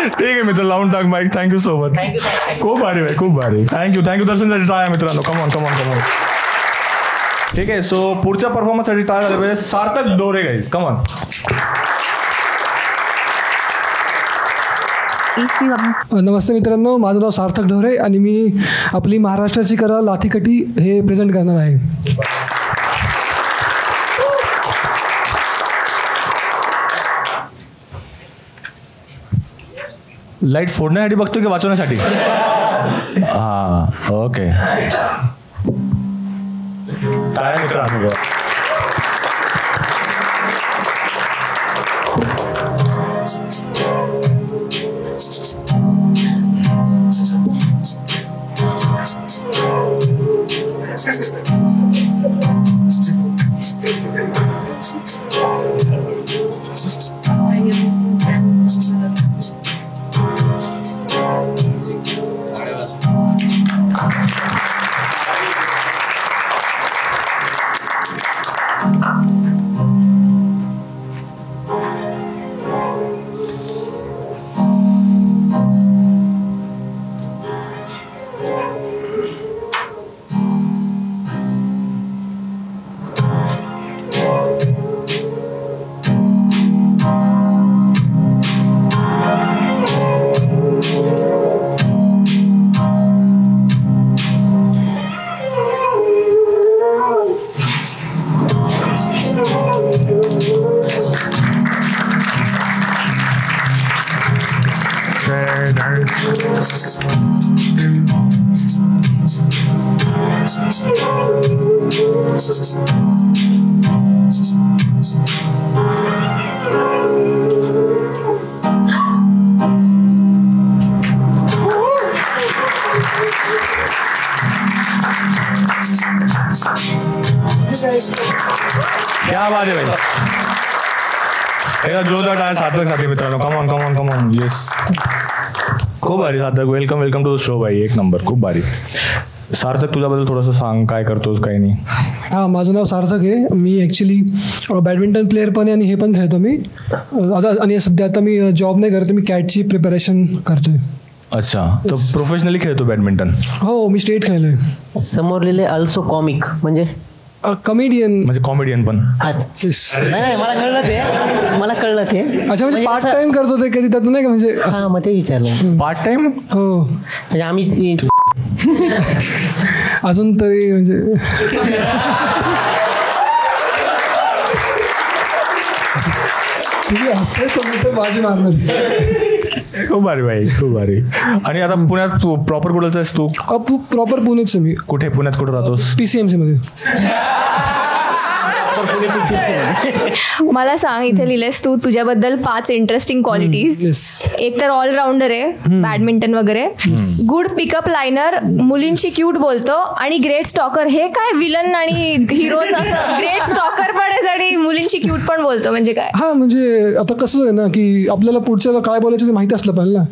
ठीक आहे मित्र, लावून टाक माईक. Thank you so much. खूप भारी भाई, खूप भारी. थँक्यू दर्शनसाठी टाळ्या मित्रांनो. कमॉन. ठीक आहे, सो पुढच्या परफॉर्मन्ससाठी टाळ्या झाल्या पाहिजे. सार्थक ढोरे गाईज, कमॉन. नमस्ते मित्रांनो, माझं नाव सार्थक ढोरे आणि मी आपली महाराष्ट्राची कला लाथीकाठी हे प्रेझेंट करणार आहे. लाईट फोडण्यासाठी बघतो की वाचवण्यासाठी? हा ओके. टाळ्या मित्रांनो. क्या बात है भाई. एका जोरदार टाळ्या सार्थकसाठी मित्रांनो. कमॉन. येस, खूप भारी सार्थक. वेलकम टू द शो भाई. एक नंबर, खूप भारी. सार्थक, तुझ्याबद्दल थोडंसं सांग, काय करतोस काही नाही. हां, माझं नाव सार्थक आहे. मी ॲक्च्युली बॅडमिंटन प्लेअर पण आहे आणि हे पण खेळतो मी आता. आणि सध्या आता मी जॉब नाही करतो, मी कॅटची प्रिपरेशन करतोय. अच्छा, तर प्रोफेशनली खेळतो बॅडमिंटन? हो, मी स्टेट खेळलोय. समोर लिहिले अल्सो कॉमिक, म्हणजे कमेडियन. म्हणजे कॉमेडियन पण? नाही, मला कळलं ते. अच्छा, म्हणजे पार्ट टाइम करतो ते कधी त्यातून, नाही का? म्हणजे हा, मग ते विचारलं. Part time? हो, म्हणजे आम्ही अजून तरी म्हणजे माझी मारणार. खूप भारी भाई, खूप भारी. आणि आता पुण्यात प्रॉपर कुठेच आहेस तू? प्रॉपर पुणेच मी. कुठे पुण्यात कुठे राहतोस? PCMC मध्ये. मला सांग, इथे लिहिलेस तू तुझ्याबद्दल 5 इंटरेस्टिंग क्वालिटीज. एक तर ऑलराऊंडर आहे, बॅडमिंटन वगैरे, गुड पिकअप लाईनर, मुलींशी क्यूट बोलतो आणि ग्रेट स्टॉकर. हे काय विलन आणि हिरोज असं ग्रेट स्टॉकर पण आहे आणि मुलींशी क्यूट पण बोलतो, म्हणजे काय? हा, म्हणजे आता कसं आहे ना की आपल्याला पुढच्याला काय बोलायचं ते माहिती असलं पाहिजे ना.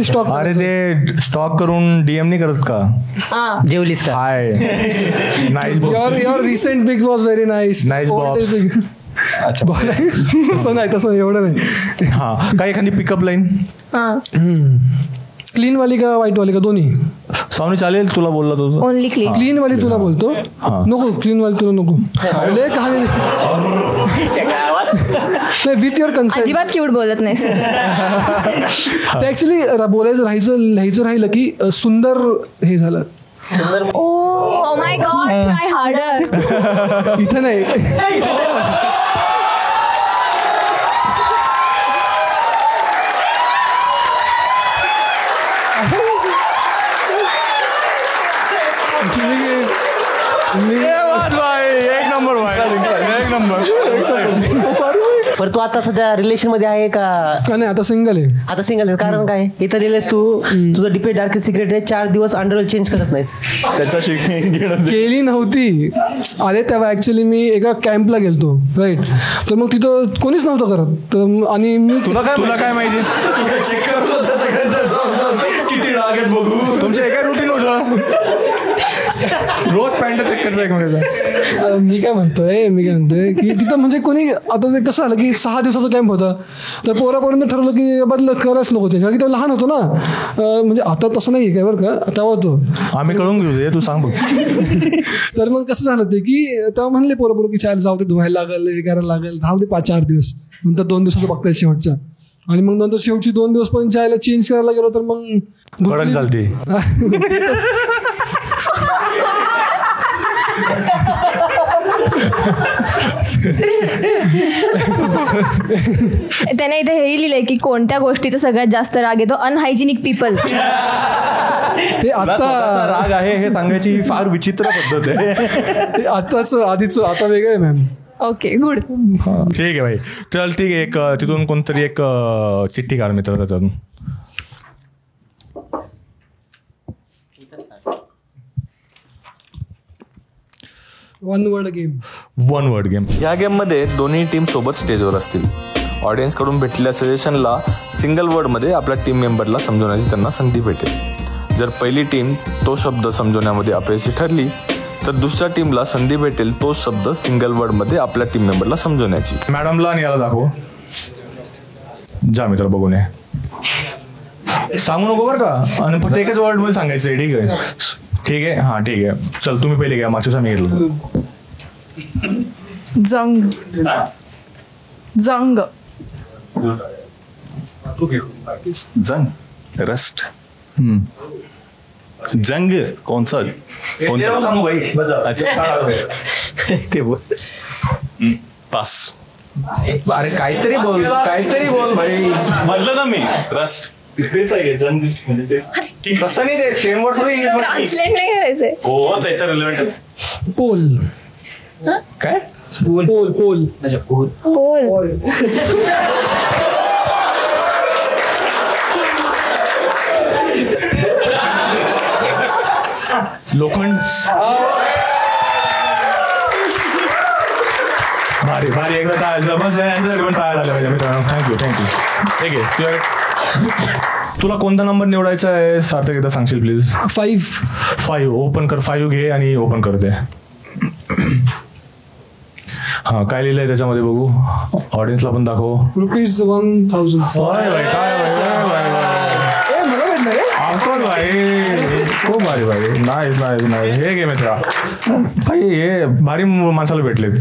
स्टॉक, अरे ते स्टॉक करून DM नाही करत का? जेवलीस का? Hi, nice. Your recent pic was very nice. Nice box. तसं नाही, तसं एवढं नाही. हा, काय एखादी पिकअप लाईन? क्लीन वाली का वाईट वाली का? दोन्ही. सावनी चालेल तुला बोलला तो? Only clean. क्लीन वाली तुला बोलतो. नको, क्लीन वाली तुला नको. कहाणी नाही, विथ युअर कन्सेंट. अजिबात क्यूट बोलत नाहीस. ते ऍक्च्युली बोलायचं लिहायचं राहिलं की सुंदर हे झालं. Oh my God, try harder. इथं नाही. एक नंबर भाई, एक नंबर. पर तू आता सध्या रिलेशन मध्ये आहे का? नाही, आता सिंगल आहे. आता सिंगल आहे. कारण काय? इथं लिहिलेस तू, तुझं डीपे डार्क सिक्रेट आहे, 4 दिवस अंडरवेअर चेंज करत नाहीस. त्याच्याशी केली नव्हती. अरे तेव्हा ऍक्च्युली मी एका कॅम्पला गेलतो, राईट. तर मग तिथं कोणीच नव्हतं करत. तर आणि मी तुला काय माहिती? किती डाग आहेत बघू. तुमचं एका रुटीन होतं, रोज पॅन्ट चेक करतो एक मिनिट. मी काय म्हणतोय की तिथं म्हणजे कोणी, आता ते कसं आलं की 6 दिवसाचा कॅम्प होता. तर पोरापर्यंत ठरवलं की बदल करायच नको त्याच्या, की तो लहान होतो ना. म्हणजे आता तसं नाही काय बरं का, तेव्हा होतो. आम्ही कळून घेऊ, तू सांग बघ. तर मग कसं झालं ते की तेव्हा म्हणले पोरं की चाल जाऊ दे, धुवायला लागेल, हे करायला लागेल, राहू दे 5-4 दिवस. नंतर 2 दिवसाचं बघताय शेवटच्या. आणि मग नंतर शेवटची 2 दिवस पण चायला चेंज करायला गेलो तर मग कडक चालते. त्याने इथे हेही लिहिलंय की कोणत्या गोष्टीचा सगळ्यात जास्त राग येतो? Unhygienic people. ते आता राग आहे हे सांगायची फार विचित्र पद्धत आहे. ते आधीच आता वेगळं आहे मॅम. Okay, good. ठीक आहे भाई, चल ठीक आहे. एक तिथून कोणतरी एक चिठ्ठी काढ मित्र त्यातून. One word game. या गेममध्ये दोन्ही टीम सोबत स्टेजवर असतील. ऑडियन्स कडून भेटलेल्या सजेशनला सिंगल वर्डमध्ये आपल्या टीम मेंबरला समजवण्याची त्यांना संधी भेटेल. जर पहिली टीम तो शब्द समजवण्यामध्ये अपयशी ठरली तर दुसऱ्या टीमला संधी भेटेल तो शब्द सिंगल वर्डमध्ये आपल्या टीम मेंबरला समजवण्याची. मॅडमला आणि याला दाखव. जा मित्र बघून ये. सांगू नको बरं का, आणि फक्त एकच वर्ड मध्ये सांगायचं. ठीक आहे, ठीक आहे. हा ठीक आहे, चल तुम्ही पहिले घ्या, मागच्या मी घेतलं. जंग. जंग. जंग, रस्ट. जंग कोणचा? सांगू भाई. ते बोल. पास. अरे काहीतरी बोल भाई. म्हणलं ना मी, रस्ट. जंग म्हणजे तसं नाही, ते सेम वर्ड थोडी इंग्लिश मध्ये. ट्रान्सलेट नाही करायचंय. हो, त्याचा रिलेव्हंट. पोल. काय? पोल. पोल. लोखंड. भारी भारी, एकदा टाळायचं बस. यायचं पण टाळा झालं पाहिजे मित्रांनो. थँक्यू. ठीक आहे, तुला कोणता नंबर निवडायचा आहे सार्थक, एकदा सांगशील प्लीज? 5. ओपन कर. 5 घे आणि ओपन करते. हा, काय लिहिलंय त्याच्यामध्ये बघू, ऑडियन्सला पण दाखव. ₹1000. काय मला भेटणार आहे. ऑफकोर्स भाई, खूप भारी भाई. नाही हे घे मित्रा भाई, हे भारी माणसाला भेटलेत.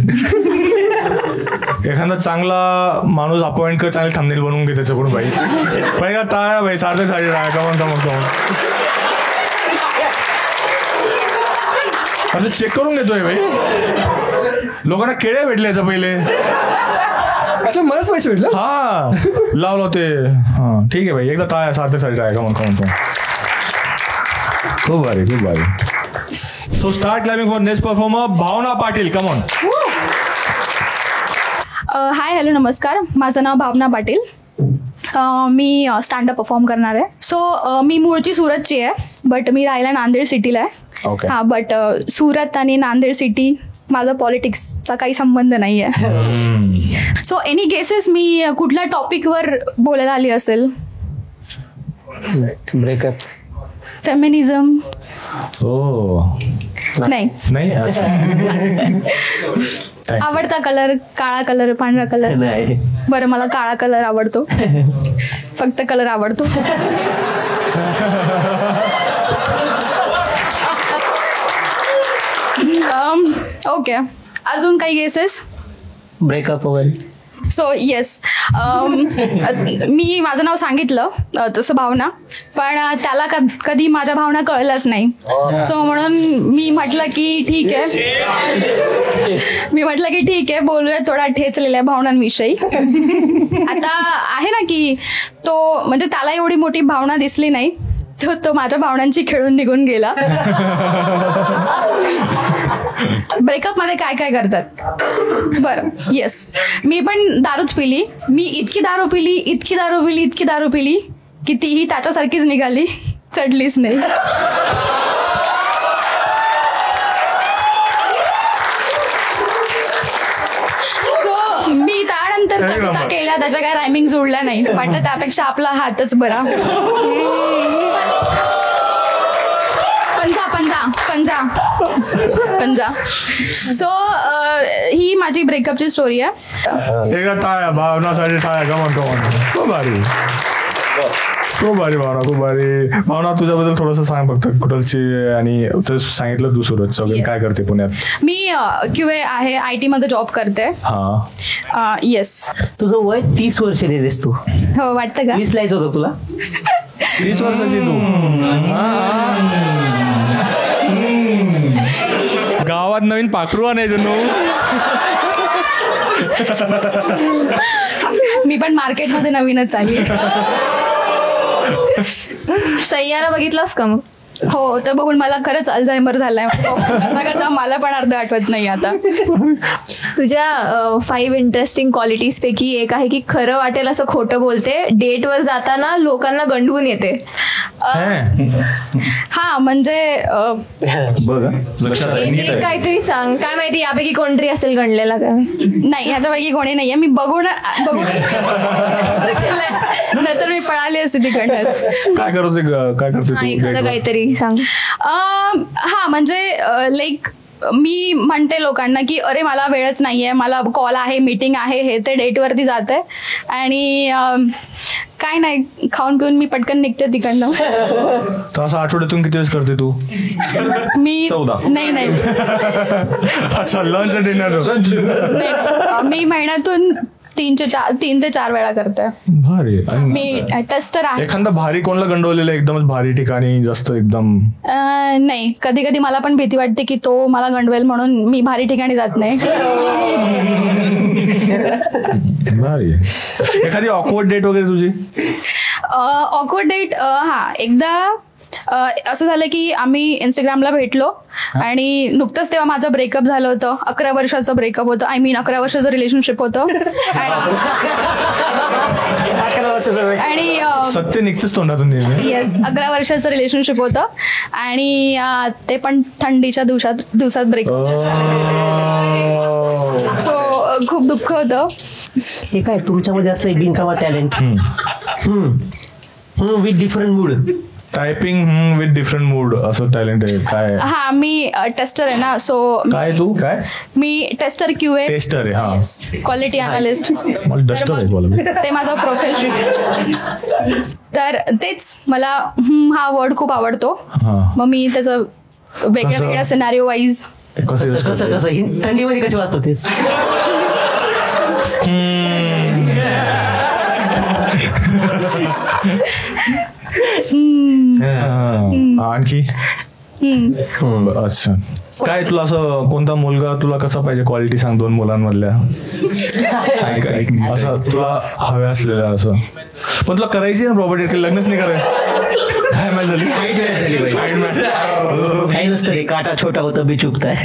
एखादा चांगला माणूस अपॉइंट कर, चांगले थंबनेल बनवून घे त्याच्याकडून भाई. पण का टाळ्या भाई, सारखे टाळ्या. कमन आता चेक करून घेतोय भाई. लोकांना केळे भेटले याच्या पहिले. अच्छा, मलाच पैसे भेटले. हा लावलो ते. हा ठीक आहे भाई, एकदा टाळ्या, सारखे टाळ्या. कमन खूप भारी. So start climbing for next performer Bhavana Patil. Come on. Hi, hello, नमस्कार. माझं नाव भावना पाटील. मी स्टँडअप परफॉर्म करणार आहे. सो मी मूळची सुरतची आहे, बट मी राहायला नांदेड सिटीला आहे. हां, बट सुरत आणि नांदेड सिटी माझा पॉलिटिक्सचा काही संबंध नाही आहे. सो एनी गेसेस मी कुठल्या टॉपिकवर बोलायला आली असेल? Breakup, feminism. नाही. आवडता कलर काळा कलर, पांढरा कलर? नाही. बरं, मला काळा कलर आवडतो. फक्त कलर आवडतो. ओके, अजून काही गेसेस? ब्रेकअप वगैरे. सो येस, मी माझं नाव सांगितलं तसं भावना, पण त्याला कधी माझ्या भावना कळल्याच नाही. सो म्हणून मी म्हटलं की ठीक आहे, बोलूया थोडा ठेचलेल्या भावनांविषयी. आता आहे ना की तो, म्हणजे त्याला एवढी मोठी भावना दिसली नाही, तो माझ्या भावनांची खेळून निघून गेला. ब्रेकअप मध्ये काय काय करतात? बरं, येस, मी पण दारूच पिली. मी इतकी दारू पिली की तीही त्याच्यासारखीच निघाली, चढलीच नाही. सो मी त्यानंतर कविता केल्या, त्याच्या काय रायमिंग जोडल्या नाही. वाटलं त्यापेक्षा आपला हातच बरा. पंजा. सो ही माझी ब्रेकअपची स्टोरी आहे. भावनासाठी टाळ्या. कमॉन. खूप भारी भावना, तुझ्याबद्दल थोडंसं सांग फक्त. कुठलची, आणि सांगितलं तू सुरतचं, काय करते पुण्यात? मी QA आहे, IT मध्ये जॉब करते. हा, येस. तुझं वय 30 वर्ष लिहिलेस तू? हो, वाटतं का? 20 लायचं होतं तुला? 30 वर्षाची तू? गावात नवीन पाखरू आणायचं नो. मी पण मार्केटमध्ये नवीनच आहे. सय्यारा बघितलास का मग? हो, तर बघून मला खरंच अल्झायमर झालाय. करता मला पण अर्ध आठवत नाही आता. तुझ्या 5 इंटरेस्टिंग क्वालिटीज पैकी एक आहे की खरं वाटेल असं खोटं बोलते. डेटवर जाताना लोकांना गंडवून येते. हा, म्हणजे काहीतरी सांग. काय माहिती यापैकी कोणतरी असेल गणलेला का? नाही, ह्याच्यापैकी कोणी नाहीये. मी बघून नंतर मी पळाली असते तिकडनं. काय करते एखादं काहीतरी सांग. हा, म्हणजे लाईक मी म्हणते लोकांना की अरे मला वेळच नाहीये, मला कॉल आहे, मीटिंग आहे, हे ते डेटवरती जाते आणि काय नाही, खाऊन पिऊन मी पटकन निघते तिकडनं. तर असं आठवड्यातून किती वेळेस करते तू? मी 14. नाही. अच्छा, लंच डिनर? मी महिन्यातून 3 ते 4 वेळा करते. भारी. मी टेस्टर आहे. एखादा भारी कोणाला गंडवलेलं एकदमच भारी ठिकाणी जास्त एकदम? नाही, कधी कधी मला पण भीती वाटते की तो मला गंडवेल, म्हणून मी भारी ठिकाणी जात नाही. भारी. एखादी ऑकवर्ड डेट वगैरे तुझी? ऑकवर्ड डेट, हा, एकदा असं झालं की आम्ही इंस्टाग्रामला भेटलो आणि नुकतंच तेव्हा माझं ब्रेकअप झालं होतं. 11 वर्षाचं ब्रेकअप होतं. 11 वर्षाचं रिलेशनशिप होतं. आणि सत्य निघतेच तोंडातून. येस, 11 वर्षाचं रिलेशनशिप होतं आणि ते पण थंडीच्या दिवसात ब्रेकअप. सो खूप दुःख होतं. हे काय तुमच्यामध्ये असं बिनकामा talent with different mood? Typing with different mood असं टॅलेंट आहे काय? हा मी टेस्टर आहे ना, सो काय तू काय मी टेस्टर QA टेस्टर आहे? हा, क्वालिटी अनालिस्ट. मला डस्टर आहे बोला. ते माझं प्रोफेशन. तर तेच मला हा वर्ड खूप आवडतो. मग मी त्याचं वेगळ्या वेगळ्या सिनारिओ वाईज कसं थंडीमध्ये कशी वापरतेस? आणखी अच्छा काय तुला असं कोणता मुलगा तुला कसा पाहिजे? क्वालिटी सांग 2 मुलांमधल्या असं तुला हव्या असलेल्या. असं पण तुला करायची ना प्रॉपर्टी, लग्नच नाही करायचं काय माहिती झाली? काही नसतं रे, काटा छोटा होता बी चुकताय.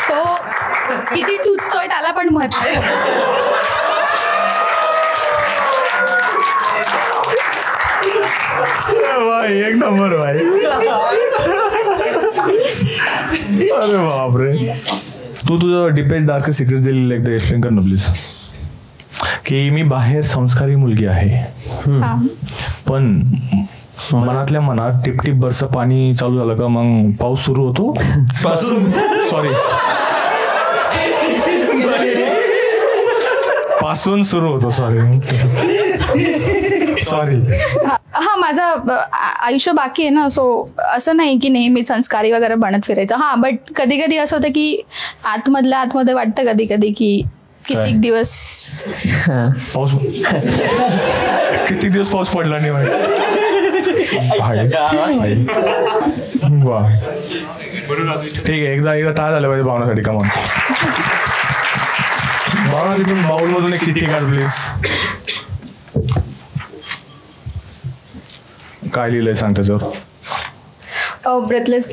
तो किती टुचतोय त्याला पण महत्व आहे. भाई एक नंबर भाई. अरे बापरे. तू तुझं डीपेस्ट डार्क सिक्रेट जे लिहिलं एकदा एक्सप्लेन कर ना प्लीज. की मी बाहेर संस्कारी मुलगी आहे, पण मनातल्या मनात टिप टिप बरस पाणी चालू झालं का मग पाऊस सुरू होतो. पासून सुरू होतो. सॉरी. हा माझं आयुष्य बाकी आहे ना, सो असं नाही की नेहमी संस्कारी वगैरे बनत फिरायचं. हा बट कधी कधी असं होतं की आतमध्ये वाटतं कधी कधी की कित्येक दिवस पाऊस पडला नाही. वा ठीक आहे, एकदा टाळ झालं पाहिजे भावनासाठी. कमान भावना, तिथून बाउल मधून एक चिठ्ठी काढ प्लीज. काय लिहिलंय सांग त्याच्यावर? Breathless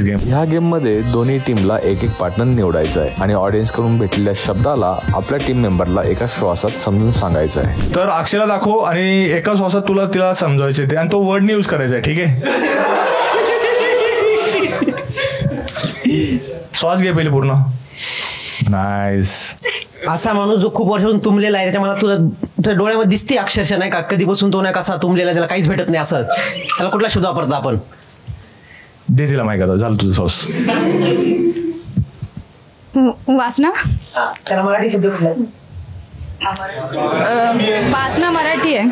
game. ह्या गेम मध्ये दोन्ही टीमला एक पार्टनर निवडायचा आहे आणि ऑडियन्स कडून भेटलेल्या शब्दाला आपल्या टीम मेंबरला एका श्वासात समजून सांगायचं आहे. तर अक्षयला दाखव आणि एका श्वासात तिला समजायचे ते, आणि तो वर्ड यूज करायचा आहे. ठीक आहे, श्वास घे पहिले पूर्ण. नाईस. असा माणूस जो खूप वर्षापासून तुंबलेला आहे, त्याच्या मला तुझ्या डोळ्यामध्ये दिसते अक्षरशः नाही का, कधीपासून तो नाही कसा तुंबलेला, त्याला काहीच भेटत नाही असं, त्याला कुठला शब्द वापरता आपण? दे तिला माहिती आता, झालं तुझं सॉस. वासना. त्याला मराठी शब्द वासना मराठी आहे.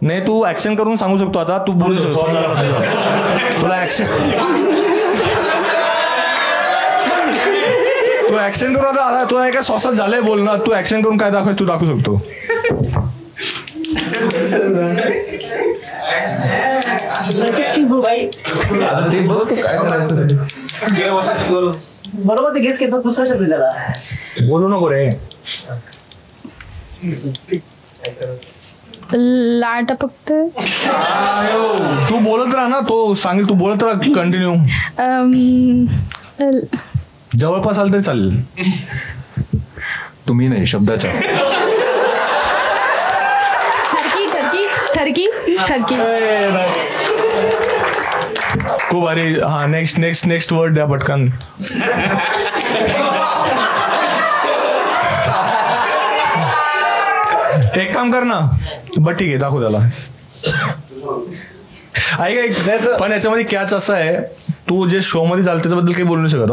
नाही तू ऍक्शन करून सांगू शकतो आता. तू बोलू तुला तू ऍक्शन करून आता तुला एका सॉसात झालंय बोलणं, तू ऍक्शन करून काय दाखवायचं तू दाखवू शकतो. बरोबर ते गेस केलं, दुसरा शब्द त्याला बोलू नको रे. लाट फक्त तू बोलत राहा ना, तो सांगेल तू बोलत राहा कंटिन्यू. जवळपास आलं तरी चालेल. तुम्ही नाही शब्दाच्या. ठरकी. खूप भारी. हा नेक्स्ट वर्ड द्या पटकन. एक काम कर ना, बट ठीक आहे दाखव त्याला. ऐक पण याच्यामध्ये कॅच असं आहे, तू जे शो मध्ये चालतं त्याच्याबद्दल काही बोलू नाही शकत.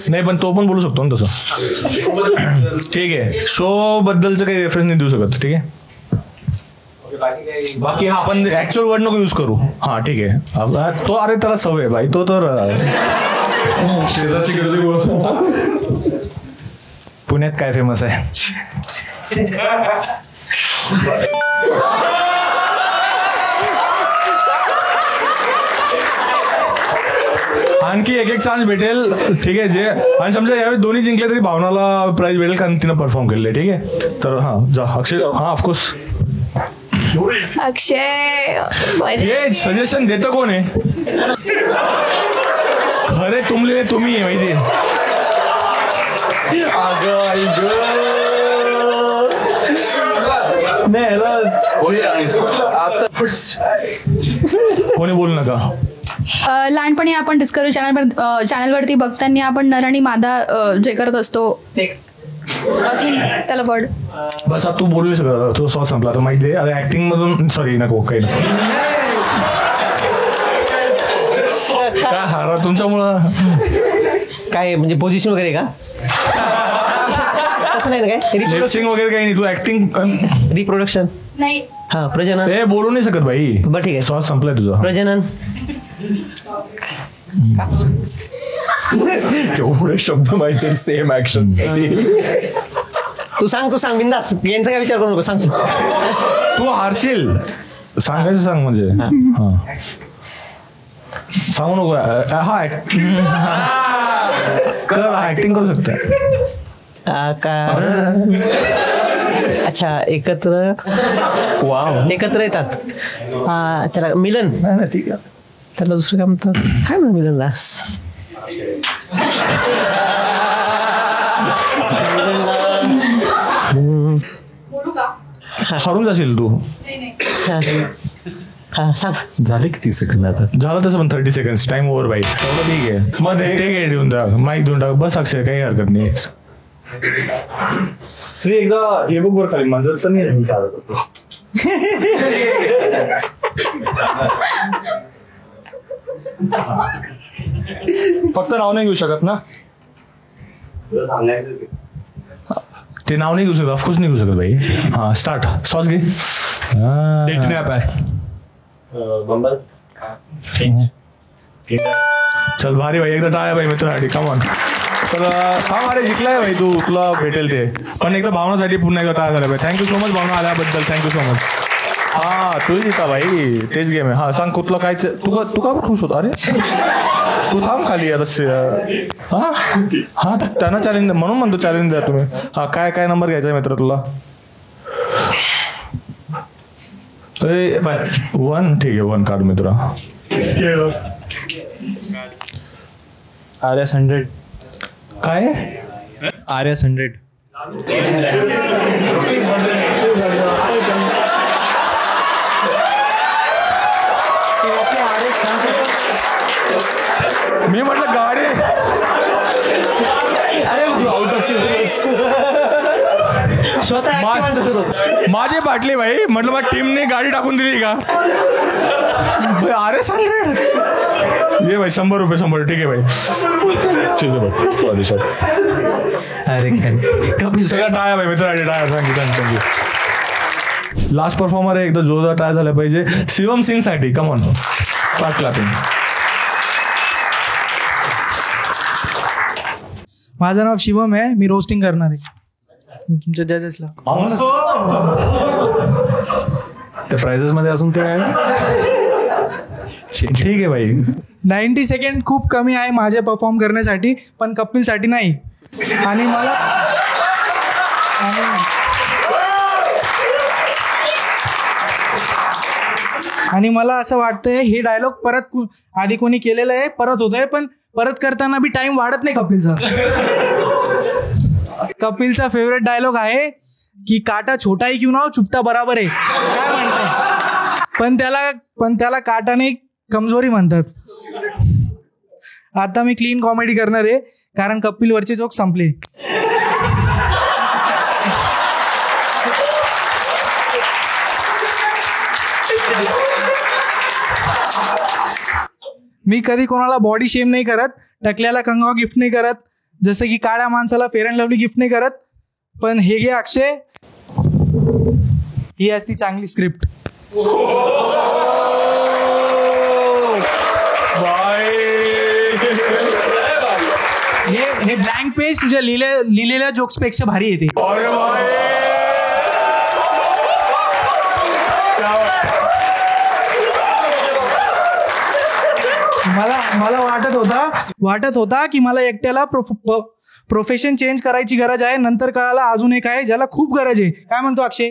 नाही पण तो पण बोलू शकतो ना तसं. ठीक आहे, शो बद्दलचं काही रेफरन्स नाही देऊ शकत. ठीक आहे, बाकी हा आपण ऍक्च्युअल वर्ड नको यूज करू. हा ठीक आहे. तो अरे त्याला सवय आहे बाई, तो तर पुण्यात काय फेमस आहे? आणखी एक चान्स भेटेल. ठीक आहे, जे आणि समजा यावेळी दोन्ही जिंकले तरी भावनाला प्राइज भेटेल कारण तिनं परफॉर्म केलेलं आहे. ठीक आहे, तर हा जा अक्षय. हा ऑफकोर्स अक्षय. हे सजेशन देतं कोण आहे? खरे तुमले तुम्ही माहिती आता कोणी बोलू नका. लहानपणी आपण डिस्कवरी चॅनलवरती बघताना आपण नर आणि मादा जे करत असतो अजून त्याला वर्ड बस आता तू बोलू शकत तो सॉस संपला तर माहिती आहे आता ऍक्टिंग मधून सॉरी नको काही नको काय हारा तुमच्यामुळं काय म्हणजे पोझिशन वगैरे का तसं नाही ना काय लिपसिंग वगैरे काही नाही तू ऍक्टिंग रिप्रोडक्शन नाही हा प्रजनन ते बोलू नाही शकत भाई बरं ठीक आहे सॉस संपलाय तुझा प्रजनन एवढे शब्द माहिती सेम ऍक्शन तू सांग बिंदास यांचा काय विचार करू नको सांग तू हारशील सांगायचं सांग म्हणजे हा सांगू नको हा ऍक्टिंग करू शकता अच्छा एकत्र वाव एकत्र येतात हा त्याला मिलन ठीक आहे त्याला दुसरं काय म्हणतात काय म्हणा मिलनला हरून जाशील तू हा सांग झाले किती सेकंद आता झालं तसं पण 30 सेकंड टाइम ओव्हर बाईक ठीक आहे मग ते काय देऊन टाक माईक देऊन टाक बस अक्षय काही हरकत नाही श्री एकदा हे बुक वर खाली माझं तर नाही फक्त नाव नाही घेऊ शकत ना ते नाव नाही घेऊ शकत ऑफकोर्स नाही घेऊ शकत भाई हा स्टार्ट सॉस घे डेटनॅप आहे चल भारी भाई एकदा टाळ्या भाई मित्रासाठी कमॉन तर हा अरे जिंकलाय भाई तू तुला भेटेल ते पण एकदा भावनासाठी पुन्हा एकदा टाळ्या झाल्या भाई थँक्यू सो मच भावना आल्याबद्दल थँक्यू सो मच हा तू जिंका भाई तेच गेम आहे हा सांग कुठलं काय तू का खुश होतो अरे तू थांब खाली आता हा त्यांना चॅलेंज म्हणून म्हणतो चॅलेंज द्या तुम्ही हा काय नंबर घ्यायचा मित्र तुला 1 ठीक आहे 1 कार्ड मित्र RS 100 काय RS 100 मी म्हटलं गाडी माझी बाटली भाई म्हटलं मग टीमने गाडी टाकून दिली का RS 100 ये भाई 100 रुपये 100 ठीक आहे भाई ठीक आहे भाई अरे कपिल सगळ्या टाळ्या भाई मित्रांसाठी टाळ्या थँक्यू लास्ट परफॉर्मर आहे एकदा जोरदार टाळ्या झाल्या पाहिजे शिवम सिंग साठी कमॉन स्टार्ट क्लॅपिंग माझं नाव शिवम आहे मी रोस्टिंग करणार आहे तुमच्या जजेसला त्या प्राइजेस मध्ये अजून ते आहे ठीक आहे भाई 90 सेकंड खूप कमी आहे माझ्या परफॉर्म करण्यासाठी पण कपिलसाठी नाही आणि मला असं वाटतंय हे डायलॉग परत आधी कोणी केलेलं आहे परत होतोय पण परत करताना बी टाइम वाढत नाही कपिलचा फेवरेट डायलॉग आहे की काटा छोटा ही क्यों ना हो चुपता बराबर आहे काय म्हणतात पण त्याला काटाने कमजोरी म्हणतात आता मी क्लीन कॉमेडी करणार आहे कारण कपिलवरचे जोक संपले मी कधी कोणाला बॉडी शेम नाही करत टकल्याला कंगवा गिफ्ट नाही करत जसं की काळ्या माणसाला फेअर अँड लवली गिफ्ट नाही करत पण हे घे अक्षय ही असती चांगली स्क्रिप्ट हे ब्लँक पेज तुझ्या लिहिलेल्या जोक्स पेक्षा भारी येते मला वाटत होता की मला एकट्याला प्रोफेशन चेंज करायची गरज आहे नंतर कळाला अजून एक आहे ज्याला खूप गरज आहे काय म्हणतो अक्षय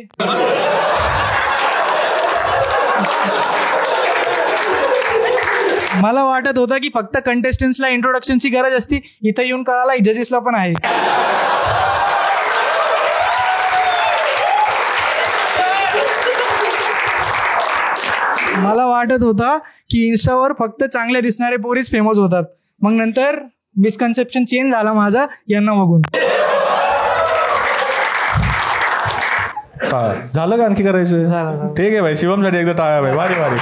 मला वाटत होतं की फक्त कंटेस्टंट्सला इंट्रोडक्शनची गरज असती इथं येऊन कळाला जजेसला पण आहे मला वाटत होता की इन्स्टावर फक्त चांगल्या दिसणारे पोरीच फेमस होतात. मग नंतर मिसकन्सेप्शन चेंज झाला माझा यांना बघून. झालं का आणखी करायचं? ठीक आहे भाई, शिवमसाठी एकदा टाळ्या भाई. वारी वारी.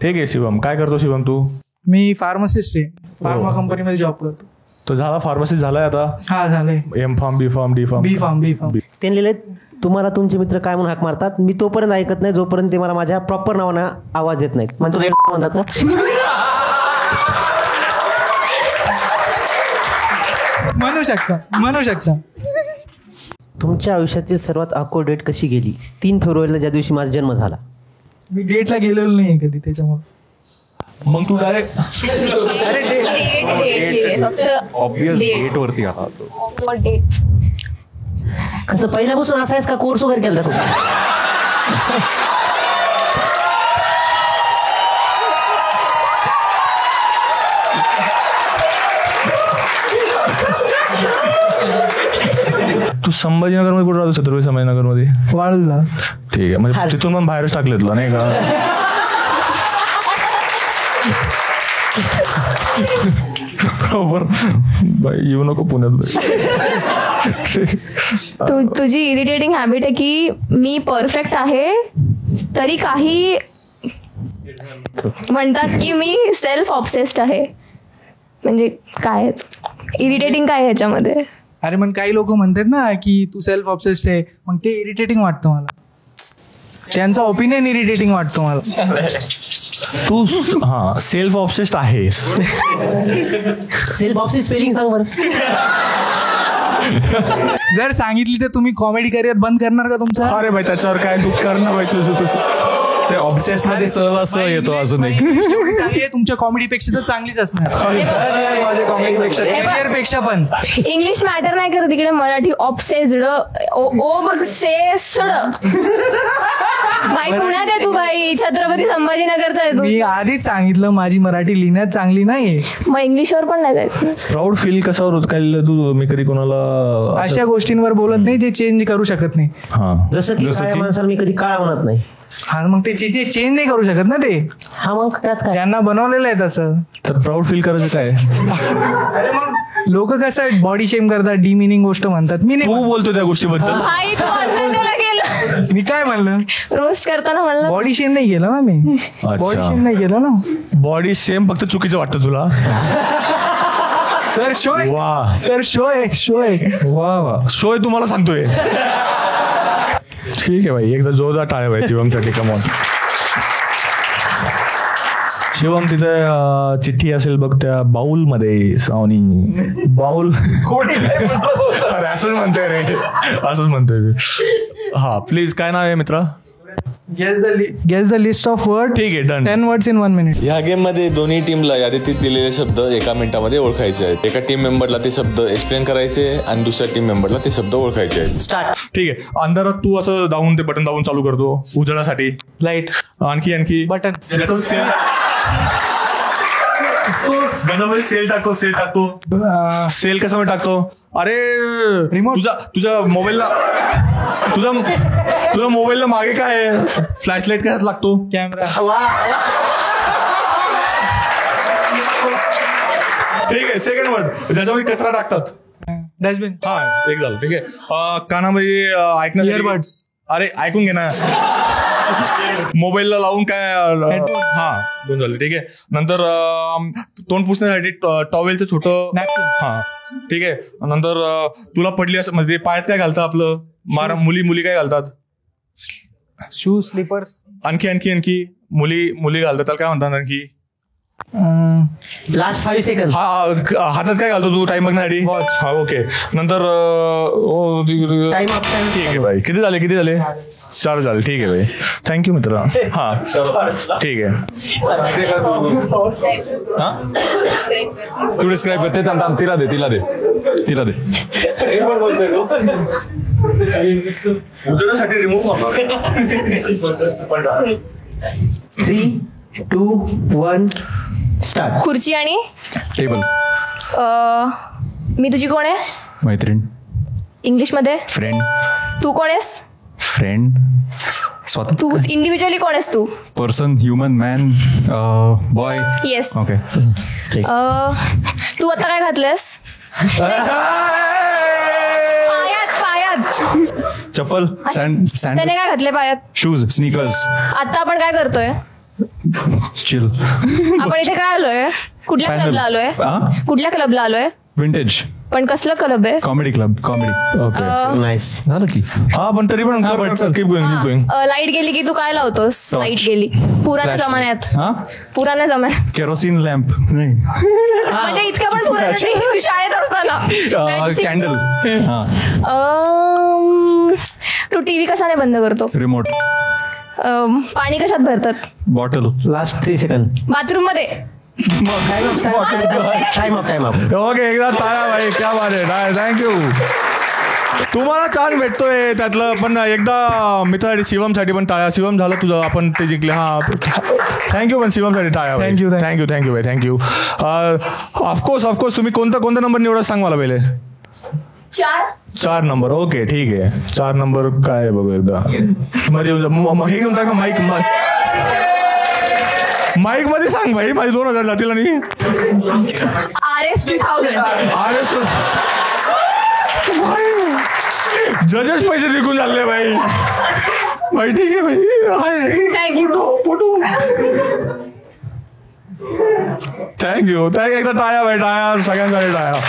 ठीक आहे शिवम, काय करतो शिवम तू? मी फार्मासिस्ट आहे, फार्मा कंपनीमध्ये जॉब करतो. तो झाला फार्मसिस्ट झालाय आता? हा झालंय. एम फार्म, बी फार्म, डी फार्म, बी फार्म, बी फार्म. त्यांनी लिहिलंय तुम्हाला तुमचे मित्र काय म्हणून हाक मारतात, मी तोपर्यंत ऐकत नाही जोपर्यंत ते मला माझ्या प्रॉपर नावानं आवाज देत नाहीत. म्हणजे रेड म्हणतात ना. म्हणू शकता. तुमच्या आयुष्यातील सर्वात awkward डेट कशी गेली? 3 फेब्रुवारीला ज्या दिवशी माझा जन्म झाला. मी डेटला गेलेलो नाही कधी, त्याच्यामुळे. मग तू काय ऑब्विस डेट वरती आला तो. कसं पहिल्यापासून असायच का कोर्स वगैरे केला तू? तू संभाजीनगर मध्ये कुठे राहतो? छत्रपती संभाजीनगर मध्ये वाळूला. ठीक आहे, म्हणजे तिथून पण बाहेरच टाकले तुला नाही का? बरोबर. येऊ नको पुण्यात. तुझी इरिटेटिंग हॅबिट आहे की मी परफेक्ट आहे तरी काही म्हणतात की मी सेल्फ ऑब्सेस्ड आहे. म्हणजे काय इरिटेटिंग काय ह्याच्यामध्ये? अरे मग काही लोक म्हणतात ना की तू सेल्फ ऑब्सेस्ड आहे, मग ते इरिटेटिंग वाटतं मला. त्यांचा ओपिनियन इरिटेटिंग वाटतो मला. तू सेल्फ ऑब्सेस्ड आहेस. सेल्फ ऑब्सेस्ड स्पेलिंग सांग बरं. जर सांगितली तर तुम्ही कॉमेडी करिअर बंद करणार का तुमचं? अरे भाई त्याच्यावर काय तू करणार पाहिजे. ते ऑब्सेस मध्ये सहला स येतो अजून एक. चांगली आहे तुमच्या कॉमेडीपेक्षा तर चांगलीच असणार. माझ्या कॉमेडीपेक्षा करिअरपेक्षा पण. इंग्लिश मॅटर नाही करत इकडे, मराठी ऑब्सेस्ड. ऑब्सेस्ड. भाई पुण्यात आहे तू, भाई छत्रपती संभाजीनगरचा आहे तू. मी आधीच सांगितलं माझी मराठी लिहिण्यात चांगली नाही. मग इंग्लिशवर पण नाही जायचं. प्राऊड फील कशावर होत काय तू? मी कधी कोणाला अशा गोष्टींवर बोलत नाही जे चेंज करू शकत नाही. जसं की काळ्या माणसाला मी कधी काळा म्हणत नाही. हा मग ते चेंज नाही करू शकत ना ते. हा मग त्याच काय त्यांना बनवलेलं आहे तसं. तर प्राऊड फील करायचं काय? लोक कसं बॉडी शेम करतात, डिमिनिंग गोष्ट म्हणतात. मी नाही बोलतो त्या गोष्टीबद्दल. मी काय म्हणलं? रोस्ट करताना म्हणलं बॉडी शेम नाही केलं ना मी. बॉडी शेम नाही केलं ना. बॉडी शेम फक्त चुकीचं वाटतं तुला? सर शो आहे. वा सर शो आहे. वा वा शो आहे तुम्हाला सांगतोय. ठीक आहे भाई, एकदा जोरदार टाळ्या भाई शिवमसाठी. कमॉन शिवम, तिथे चिठ्ठी असेल बघ त्या बाउल मध्ये. सावनी बाउल अरे असंच म्हणतोय रे, असंच म्हणतोय मी. हा प्लीज, काय नाव आहे मित्रा? Guess the list of words. ठीक आहे, डन. 10 words in 1 minute. या गेम मध्ये दोन्ही टीमला यादीत दिलेले शब्द 1 मिनिटामध्ये ओळखायचे आहेत. एका टीम मेंबरला ते शब्द एक्सप्लेन करायचे आणि दुसऱ्या टीम मेंबरला ते शब्द ओळखायचे आहेत. स्टार्ट. ठीक आहे, अंधारात तू असं दाबून ते बटन दाबून चालू करतो उजळण्यासाठी. लाईट. आणखी बटन. सेल टाकतो. सेल कसा टाकतो? अरे तुझ्या मोबाईलला मागे काय आहे? फ्लॅश लाईट काय लागतो? कॅमेरा. ठीक आहे, सेकंड वर्ड ज्याच्यामध्ये कचरा टाकतात. डस्टबिन. हा एक झालं. ठीक आहे, कानामध्ये ऐकणं. इयरबड्स. अरे ऐकून घे ना. मोबाईलला लावून काय? हा 2 झाले. ठीक आहे, नंतर तोंड पुसण्यासाठी टॉवेलचं छोटं. हा ठीक आहे, नंतर तुला पडली असं म्हणजे पायात काय घालतात आपलं? मुली काय घालतात? Shoes, slippers. आणखी मुली घालतात, त्याला काय म्हणतात आणखी? Last 5 second. हा हातात काय घालतो तू टाइम बघण्यासाठी? हा ओके. नंतर टाइम अप. ठीक आहे भाई, किती झाले? 4 झाले. ठीक आहे भाई, थँक्यू मित्र. हा ठीक आहे. तू डिस्क्राईब करते. तिला दे. उजळण्यासाठी रिमूव्ह 3, 2, 1 स्टार्ट. खुर्ची आणि टेबल. मी तुझी कोण आहे? मैत्रीण. इंग्लिश मध्ये फ्रेंड. तू कोण आहेस? फ्रेंड. तू इंडिव्हिज्युअली कोण आहेस तू? Person, human, man, boy. Yes. Okay. तू आता काय घातलंस? पायात चप्पल. त्याने काय घातले पायात? Shoes, sneakers. आता आपण काय करतोय? चिल. आपण इथे काय आलोय? कुठल्या क्लबला आलोय? कुठल्या क्लबला आलोय? विंटेज. पण कसलं क्लब आहे? Comedy club. Comedy. Okay. Nice. झालं की. हा पण तरी पण लाईट गेली की तू काय लावतोस? लाईट गेली पुराण्या जमान्यात. पुराण्या जमान्यात केरोसिन लॅम्प. नाही म्हणजे इतकं पण पुराणं नाही. तू शाळेत असताना कॅन्डल. तू टीव्ही कशाने बंद करतो? रिमोट. पाणी कशात भरतात? बॉटल. Last 3 second. बाथरूम मध्ये. ओके एकदा टाळा भाई. क्या बात आहे. थँक्यू. तुम्हाला छान भेटतोय त्यातलं. पण एकदा मित्रासाठी शिवमसाठी पण टाळ्या. शिवम झालं तुझं, आपण ते जिंकले. हा थँक्यू. पण शिवमसाठी टाळ्या. थँक्यू भाई. थँक्यू. ऑफकोर्स तुम्ही कोणता नंबर निवडा सांग मला पहिले. 4 नंबर. ओके ठीक आहे. 4 नंबर काय बघू एकदा मध्ये हे घेऊन टाक. माईक मध्ये सांग भाई. माझी 2000 जातील. आणि RS 2000. जजेस पैसे जिंकून झाले भाई. भाई ठीक आहे भाई. थँक्यू. एकदा टाळ्या भाई. टाळ्या सगळ्यांसाठी टाळ्या.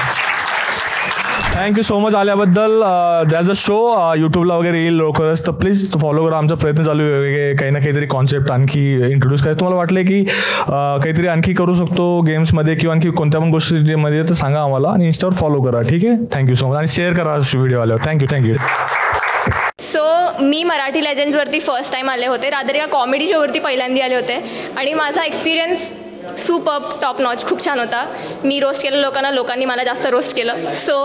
थँक्यू सो मच आल्याबद्दल. दॅज अ शो यूट्यूबला वगैरे येईल लवकरच, तर प्लीज फॉलो करा. आमचा प्रयत्न चालू आहे काही ना काहीतरी कॉन्सेप्ट आणखी इंट्रोड्यूस करायचं. तुम्हाला वाटलं की काहीतरी आणखी करू शकतो गेम्समध्ये किंवा आणखी कोणत्या पण गोष्टीमध्ये, तर सांगा आम्हाला आणि इंस्टावर फॉलो करा. ठीक आहे. Thank you so much. आणि शेअर करा व्हिडिओ आल्यावर. थँक्यू. सो मी मराठी लेजंड्सवरती फर्स्ट टाइम आले होते. रादर या कॉमेडी शोवरती पहिल्यांदा आले होते आणि माझा एक्सपिरियन्स सुपर्ब, टॉप नॉच, खूप छान होता. मी रोस्ट केलं लोकांनी मला जास्त रोस्ट केलं. So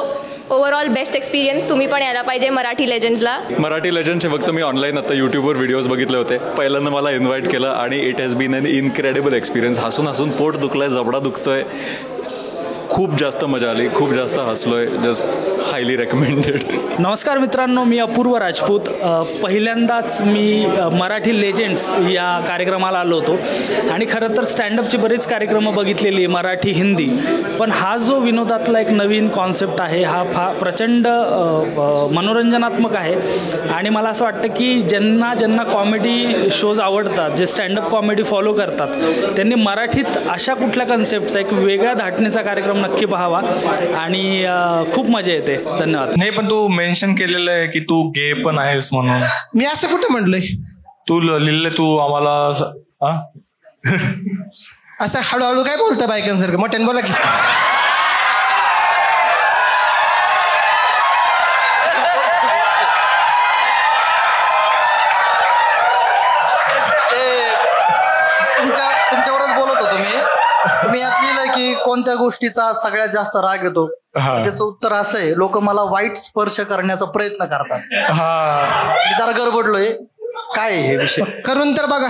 overall best experience. तुम्ही पण यायला पाहिजे मराठी लेजंड्सला. मराठी लेजंड्सचे फक्त मी ऑनलाईन आता यूट्यूबवर व्हिडिओज बघितले होते. पहिल्यांदा मला इन्व्हाइट केलं आणि it has been an incredible experience. हसून पोट दुखलंय, जबडा दुखतोय. खूप जास्त मजा आली, खूप जास्त हसलोय. Just highly recommended. नमस्कार मित्रांनो, मी अपूर्व राजपूत. पहिल्यांदाच मी मराठी लेजंड्स या कार्यक्रमाला आलो होतो आणि खरं तर स्टँडअपची बरीच कार्यक्रमं बघितलेली, मराठी, हिंदी. पण हा जो विनोदातला एक नवीन कॉन्सेप्ट आहे, हा प्रचंड मनोरंजनात्मक आहे. आणि मला असं वाटतं की ज्यांना कॉमेडी शोज आवडतात, जे स्टँडअप कॉमेडी फॉलो करतात, त्यांनी मराठीत अशा कुठल्या कन्सेप्टचा एक वेगळ्या धाटणीचा कार्यक्रम नक्की पाहावा आणि खूप मजा येते. धन्यवाद. नाही पण तू मेन्शन केलेलं आहे की तू गे पण आहेस म्हणून. मी असं कुठे म्हटलंय? तू लिहिलंय तू आम्हाला असं हळूहळू काय बोलतं बायकांसारखं? मोठ्याने बोला की. तुमच्यावरच बोलत होतो मी यात लिहिलंय की कोणत्या गोष्टीचा सगळ्यात जास्त राग येतो. त्याचं उत्तर असं आहे, लोक मला वाईट स्पर्श करण्याचा प्रयत्न करतात. मी जरा गडबडलोय. काय हे विषय? करून तर बघा.